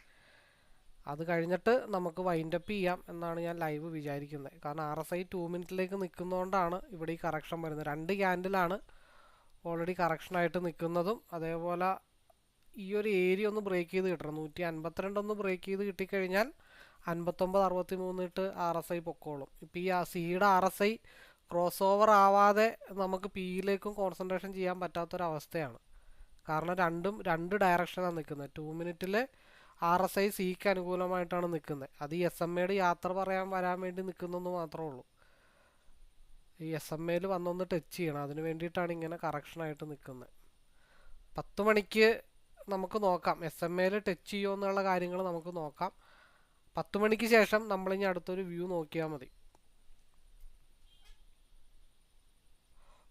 അത് കഴിഞ്ഞിട്ട് നമുക്ക് വൈൻഡപ്പ് ചെയ്യാം എന്നാണ് ഞാൻ ലൈവ് വിചാരിക്കുന്നത്. കാരണം RSI 2 മിനിറ്റിലേക്ക് നിൽക്കുന്നതുകൊണ്ടാണ് ഇവിടെ ഈ കറക്ഷൻ വരുന്നത്. 2 ക്യാൻഡിലാണ് ഓൾറെഡി കറക്ഷനായിട്ട് നിൽക്കുന്നതും. അതേപോലെ ഈ ഒരു ഏരിയ ഒന്ന് ബ്രേക്ക് ചെയ്ത് കിട്ടണം. 152 ഒന്ന് ബ്രേക്ക് ചെയ്ത് കിട്ടിക്കഴിഞ്ഞാൽ 59 ഇട്ട് RSI പൊക്കോളും. ഇപ്പോൾ ഈ സിയുടെ RSI ക്രോസ് ഓവർ ആവാതെ നമുക്ക് പിയിലേക്കും കോൺസെൻട്രേഷൻ ചെയ്യാൻ പറ്റാത്തൊരവസ്ഥയാണ്. കാരണം രണ്ട് ഡയറക്ഷനാണ് നിൽക്കുന്നത്. 2 മിനിറ്റിൽ RSI സിക്ക് അനുകൂലമായിട്ടാണ് നിൽക്കുന്നത്. അത് ഈ SMA യാത്ര പറയാൻ വരാൻ വേണ്ടി നിൽക്കുന്നെന്ന് മാത്രമേ ഉള്ളൂ. ഈ SMA വന്നൊന്ന് ടച്ച് ചെയ്യണം, അതിന് വേണ്ടിയിട്ടാണ് ഇങ്ങനെ കറക്ഷനായിട്ട് നിൽക്കുന്നത്. 10 മണിക്ക് നമുക്ക് നോക്കാം SMA ടച്ച് ചെയ്യുമോ എന്നുള്ള കാര്യങ്ങൾ നമുക്ക് നോക്കാം. 10 മണിക്ക് ശേഷം നമ്മളിനി അടുത്തൊരു വ്യൂ നോക്കിയാൽ മതി.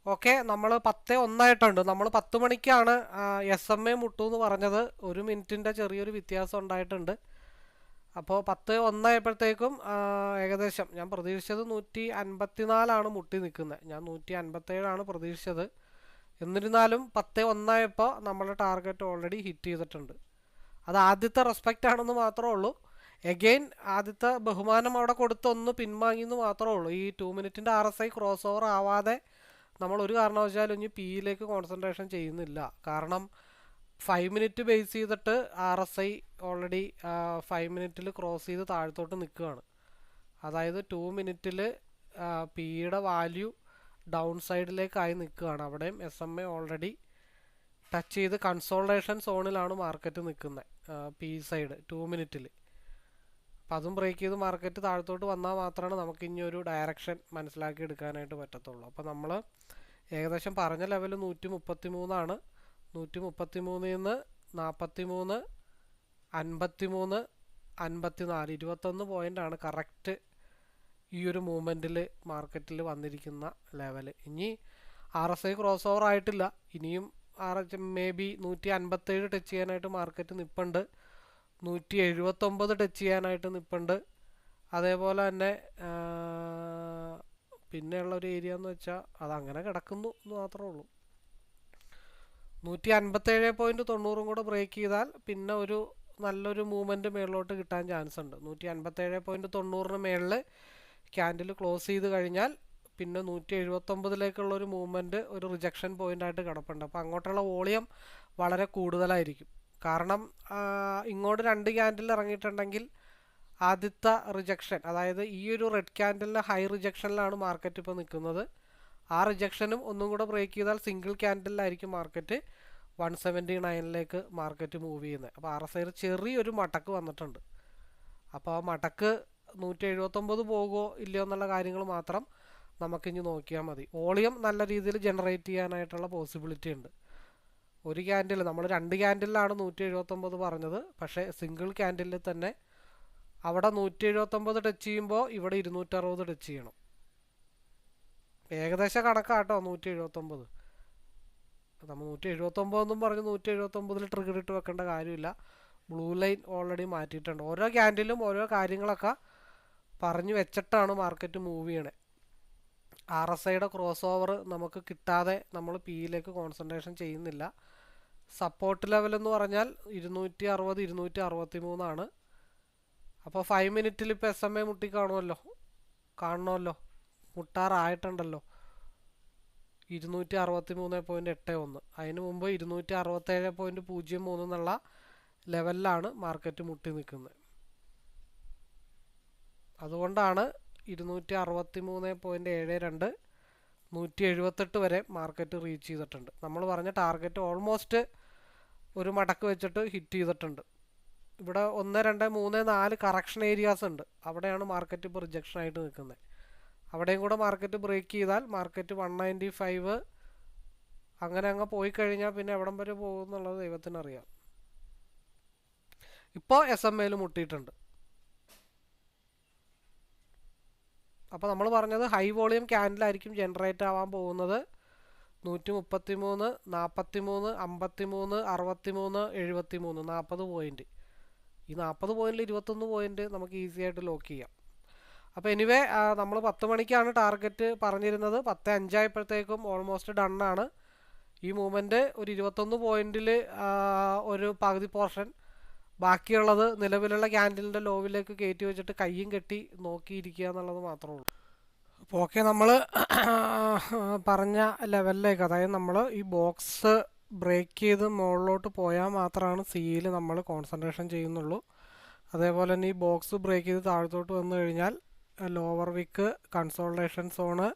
ഓക്കെ, നമ്മൾ 10:01 നമ്മൾ 10 മണിക്കാണ് SMA മുട്ടു എന്ന് പറഞ്ഞത്. 1 മിനിറ്റിൻ്റെ ചെറിയൊരു വ്യത്യാസം ഉണ്ടായിട്ടുണ്ട്. അപ്പോൾ 10:01 ഏകദേശം ഞാൻ പ്രതീക്ഷിച്ചത് 154 മുട്ടി നിൽക്കുന്നത്. ഞാൻ 157 പ്രതീക്ഷിച്ചത്. എന്നിരുന്നാലും 10:01 നമ്മുടെ ടാർഗറ്റ് ഓൾറെഡി ഹിറ്റ് ചെയ്തിട്ടുണ്ട്. അത് ആദ്യത്തെ റെസ്പെക്റ്റ് ആണെന്ന് മാത്രമേ ഉള്ളൂ. എഗെയിൻ ആദ്യത്തെ ബഹുമാനം അവിടെ കൊടുത്ത് ഒന്ന് പിൻവാങ്ങിയെന്ന് മാത്രമേ ഉള്ളൂ. ഈ 2 മിനിറ്റിൻ്റെ RSI ക്രോസ് ഓവർ ആവാതെ നമ്മൾ ഒരു കാരണവശാലും ഇനി പിയിലേക്ക് കോൺസെൻട്രേഷൻ ചെയ്യുന്നില്ല. കാരണം 5 മിനിറ്റ് ബേസ് ചെയ്തിട്ട് RSI ഓൾറെഡി 5 മിനിറ്റിൽ ക്രോസ് ചെയ്ത് താഴത്തോട്ട് നിൽക്കുകയാണ്. അതായത് 2 മിനിറ്റിൽ പിയുടെ വാല്യൂ ഡൗൺ സൈഡിലേക്കായി നിൽക്കുകയാണ്. അവിടെയും SMA ഓൾറെഡി ടച്ച് ചെയ്ത് കൺസോൾട്ടേഷൻ സോണിലാണ് മാർക്കറ്റ് നിൽക്കുന്നത്. പി സൈഡ് 2 മിനിറ്റിൽ. അപ്പം അതും ബ്രേക്ക് ചെയ്ത് മാർക്കറ്റ് താഴത്തോട്ട് വന്നാൽ മാത്രമാണ് നമുക്ക് ഇനി ഒരു ഡയറക്ഷൻ മനസ്സിലാക്കി എടുക്കാനായിട്ട് പറ്റത്തുള്ളൂ. അപ്പോൾ നമ്മൾ ഏകദേശം പറഞ്ഞ ലെവൽ 133 133 നിന്ന് 43 53 54 21 പോയിൻ്റാണ് കറക്റ്റ് ഈ ഒരു മൂവ്മെൻറ്റിൽ മാർക്കറ്റിൽ വന്നിരിക്കുന്ന ലെവൽ. ഇനി RSI ക്രോസ് ഓവർ ആയിട്ടില്ല. ഇനിയും മേ ബി 157 ടച്ച് ചെയ്യാനായിട്ട് മാർക്കറ്റ് നിൽപ്പുണ്ട്. 179 ടച്ച് ചെയ്യാനായിട്ട് നിൽപ്പുണ്ട്. അതേപോലെ തന്നെ പിന്നെയുള്ളൊരു ഏരിയ എന്ന് വെച്ചാൽ അതങ്ങനെ കിടക്കുന്നു എന്ന് മാത്രമേ ഉള്ളൂ. 157.90 കൂടെ ബ്രേക്ക് ചെയ്താൽ പിന്നെ ഒരു നല്ലൊരു മൂവ്മെൻറ്റ് മേളിലോട്ട് കിട്ടാൻ ചാൻസ് ഉണ്ട്. 157.90 മേളിൽ ക്യാൻഡിൽ ക്ലോസ് ചെയ്ത് കഴിഞ്ഞാൽ പിന്നെ 179 മൂവ്മെൻറ്റ് ഒരു റിജക്ഷൻ പോയിൻ്റായിട്ട് കിടപ്പുണ്ട്. അപ്പോൾ അങ്ങോട്ടുള്ള വോളിയം വളരെ കൂടുതലായിരിക്കും. കാരണം ഇങ്ങോട്ട് 2 ക്യാൻഡിൽ ഇറങ്ങിയിട്ടുണ്ടെങ്കിൽ ആദ്യത്തെ റിജക്ഷൻ, അതായത് ഈ ഒരു റെഡ് ക്യാൻഡലിലെ ഹൈ റിജക്ഷനിലാണ് മാർക്കറ്റ് ഇപ്പോൾ നിൽക്കുന്നത്. ആ റിജക്ഷനും ഒന്നും കൂടെ ബ്രേക്ക് ചെയ്താൽ സിംഗിൾ ക്യാൻഡലിലായിരിക്കും മാർക്കറ്റ് 179 മാർക്കറ്റ് മൂവ് ചെയ്യുന്നത്. അപ്പോൾ RSI ചെറിയൊരു മടക്ക് വന്നിട്ടുണ്ട്. അപ്പോൾ ആ മടക്ക് 179 പോകുമോ ഇല്ലയോ എന്നുള്ള കാര്യങ്ങൾ മാത്രം നമുക്കിനി നോക്കിയാൽ മതി. വോളിയം നല്ല രീതിയിൽ ജനറേറ്റ് ചെയ്യാനായിട്ടുള്ള പോസിബിലിറ്റി ഉണ്ട്. ഒരു ക്യാൻഡിൽ നമ്മൾ 2 ക്യാൻഡിലാണ് 179 പറഞ്ഞത്. പക്ഷേ സിംഗിൾ ക്യാൻഡിലിൽ തന്നെ അവിടെ 179 ടച്ച് ചെയ്യുമ്പോൾ ഇവിടെ 260 ടച്ച് ചെയ്യണം. ഏകദേശം കണക്കാട്ടോ 179. നമ്മൾ 179 എന്നും പറഞ്ഞ് 179 ട്രിഗർ ഇട്ട് വെക്കേണ്ട കാര്യമില്ല. ബ്ലൂ ലൈൻ ഓൾറെഡി മാറ്റിയിട്ടുണ്ട്. ഓരോ ക്യാൻഡിലും ഓരോ കാര്യങ്ങളൊക്കെ പറഞ്ഞു വെച്ചിട്ടാണ് മാർക്കറ്റ് മൂവ് ചെയ്യണേ. RSIയുടെ ക്രോസ് ഓവർ നമുക്ക് കിട്ടാതെ നമ്മൾ പിയിലേക്ക് കോൺസെൻട്രേഷൻ ചെയ്യുന്നില്ല. സപ്പോർട്ട് ലെവൽ എന്ന് പറഞ്ഞാൽ 260 263 അപ്പോൾ 5 മിനിറ്റിൽ ഇപ്പോൾ SMA മുട്ടി കാണണമല്ലോ, മുട്ടാറായിട്ടുണ്ടല്ലോ 263.81. അതിന് മുമ്പ് 267.03 എന്നുള്ള ലെവലിലാണ് മാർക്കറ്റ് മുട്ടി നിൽക്കുന്നത്. അതുകൊണ്ടാണ് 263.72 178 വരെ മാർക്കറ്റ് റീച്ച് ചെയ്തിട്ടുണ്ട്. നമ്മൾ പറഞ്ഞ ടാർഗറ്റ് ഓൾമോസ്റ്റ് ഒരു മടക്ക് വെച്ചിട്ട് ഹിറ്റ് ചെയ്തിട്ടുണ്ട്. ഇവിടെ 1 2 3 4 കറക്ഷൻ ഏരിയാസ് ഉണ്ട്. അവിടെയാണ് മാർക്കറ്റ് ഇപ്പോൾ റിജക്ഷൻ ആയിട്ട് നിൽക്കുന്നത്. അവിടെയും കൂടെ മാർക്കറ്റ് ബ്രേക്ക് ചെയ്താൽ മാർക്കറ്റ് 195 അങ്ങനെ അങ്ങ് പോയി കഴിഞ്ഞാൽ പിന്നെ എവിടം വരെ പോകും എന്നുള്ളത് ദൈവത്തിനറിയാം. ഇപ്പോൾ SMA മുട്ടിയിട്ടുണ്ട്. അപ്പോൾ നമ്മൾ പറഞ്ഞത് ഹൈ വോളിയം ക്യാൻഡിലായിരിക്കും ജനറേറ്റ് ആവാൻ പോകുന്നത്. 133 43 53 63 73 40 പോയിന്റ്. ഈ 40 പോയിന്റിൽ 21 പോയിന്റ് നമുക്ക് ഈസി ആയിട്ട് ലോക്ക് ചെയ്യാം. അപ്പോൾ എനിവേ നമ്മൾ 10 മണിക്കാണ് ടാർഗറ്റ് പറഞ്ഞിരുന്നത്. 10:05 ആയപ്പോഴത്തേക്കും ഓൾമോസ്റ്റ് ഡണ്ണാണ്. ഈ മൂവ്മെൻറ്റ് ഒരു 21 പോയിന്റിൽ ഒരു പകുതി പോർഷൻ, ബാക്കിയുള്ളത് നിലവിലുള്ള ക്യാൻഡിലിൻ്റെ ലോവിലേക്ക് കയറ്റി വെച്ചിട്ട് കയ്യും കെട്ടി നോക്കിയിരിക്കുക എന്നുള്ളത് മാത്രമേ ഉള്ളൂ. അപ്പോൾ ഓക്കെ, നമ്മൾ പറഞ്ഞ ലെവലിലേക്ക്, അതായത് നമ്മൾ ഈ ബോക്സ് ബ്രേക്ക് ചെയ്ത് മുകളിലോട്ട് പോയാൽ മാത്രമാണ് സിയിൽ നമ്മൾ കോൺസെൻട്രേഷൻ ചെയ്യുന്നുള്ളൂ. അതേപോലെ തന്നെ ഈ ബോക്സ് ബ്രേക്ക് ചെയ്ത് താഴത്തോട്ട് വന്നു കഴിഞ്ഞാൽ ലോവർ വിക്ക് കൺസോൾട്ടേഷൻ സോണ്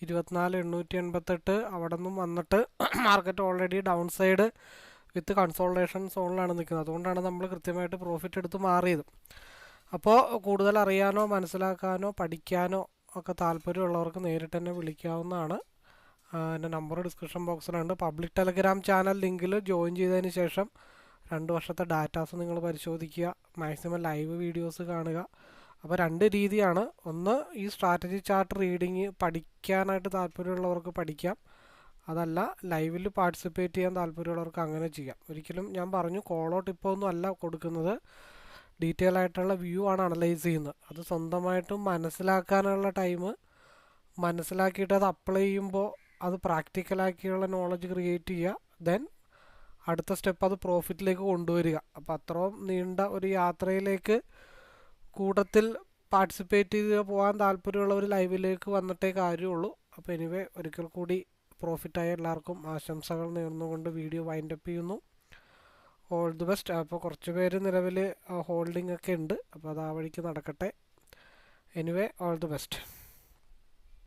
24,888 അവിടെ നിന്നും വന്നിട്ട് market already down side with consultation സോണിലാണ് നിൽക്കുന്നത്. അതുകൊണ്ടാണ് നമ്മൾ കൃത്യമായിട്ട് പ്രോഫിറ്റ് എടുത്ത് മാറിയത്. അപ്പോൾ കൂടുതൽ അറിയാനോ മനസ്സിലാക്കാനോ പഠിക്കാനോ ഒക്കെ താല്പര്യമുള്ളവർക്ക് നേരിട്ട് തന്നെ വിളിക്കാവുന്നതാണ്. എൻ്റെ നമ്പർ ഡിസ്ക്രിപ്ഷൻ ബോക്സിലുണ്ട്. പബ്ലിക് ടെലഗ്രാം ചാനൽ ലിങ്കിൽ ജോയിൻ ചെയ്തതിന് ശേഷം 2 വർഷത്തെ ഡാറ്റാസ് നിങ്ങൾ പരിശോധിക്കുക, മാക്സിമം ലൈവ് വീഡിയോസ് കാണുക. അപ്പോൾ 2 രീതിയാണ്. ഒന്ന്, ഈ സ്ട്രാറ്റജി ചാർട്ട് റീഡിങ് പഠിക്കാനായിട്ട് താല്പര്യമുള്ളവർക്ക് പഠിക്കാം. അതല്ല, ലൈവിൽ പാർട്ടിസിപ്പേറ്റ് ചെയ്യാൻ താല്പര്യമുള്ളവർക്ക് അങ്ങനെ ചെയ്യാം. ഒരിക്കലും ഞാൻ പറഞ്ഞു കോളോ ടിപ്പോ ഒന്നും അല്ല കൊടുക്കുന്നത്, ഡീറ്റെയിൽ ആയിട്ടുള്ള വ്യൂ ആണ് അനലൈസ് ചെയ്യുന്നത്. അത് സ്വന്തമായിട്ടും മനസ്സിലാക്കാനുള്ള ടൈം, മനസ്സിലാക്കിയിട്ട് അത് അപ്ലൈ ചെയ്യുമ്പോൾ അത് പ്രാക്ടിക്കലാക്കിയുള്ള നോളജ് ക്രിയേറ്റ് ചെയ്യുക. ദെൻ അടുത്ത സ്റ്റെപ്പ് അത് പ്രോഫിറ്റിലേക്ക് കൊണ്ടുവരിക. അപ്പോൾ അത്രയും നീണ്ട ഒരു യാത്രയിലേക്ക് കൂട്ടത്തിൽ പാർട്ടിസിപ്പേറ്റ് ചെയ്ത് പോകാൻ താല്പര്യമുള്ള ഒരു ലൈവിലേക്ക് വന്നിട്ടേ കാര്യമുള്ളൂ. അപ്പോൾ എനിവേ ഒരിക്കൽ കൂടി പ്രോഫിറ്റായ എല്ലാവർക്കും ആശംസകൾ നേർന്നുകൊണ്ട് വീഡിയോ വൈൻഡപ്പ് ചെയ്യുന്നു. All the best. അപ്പോൾ കുറച്ച് പേര് നിലവിൽ ഹോൾഡിംഗ് ഒക്കെ ഉണ്ട്, അപ്പോൾ അത് ആ വഴിക്ക് നടക്കട്ടെ. Anyway all the best.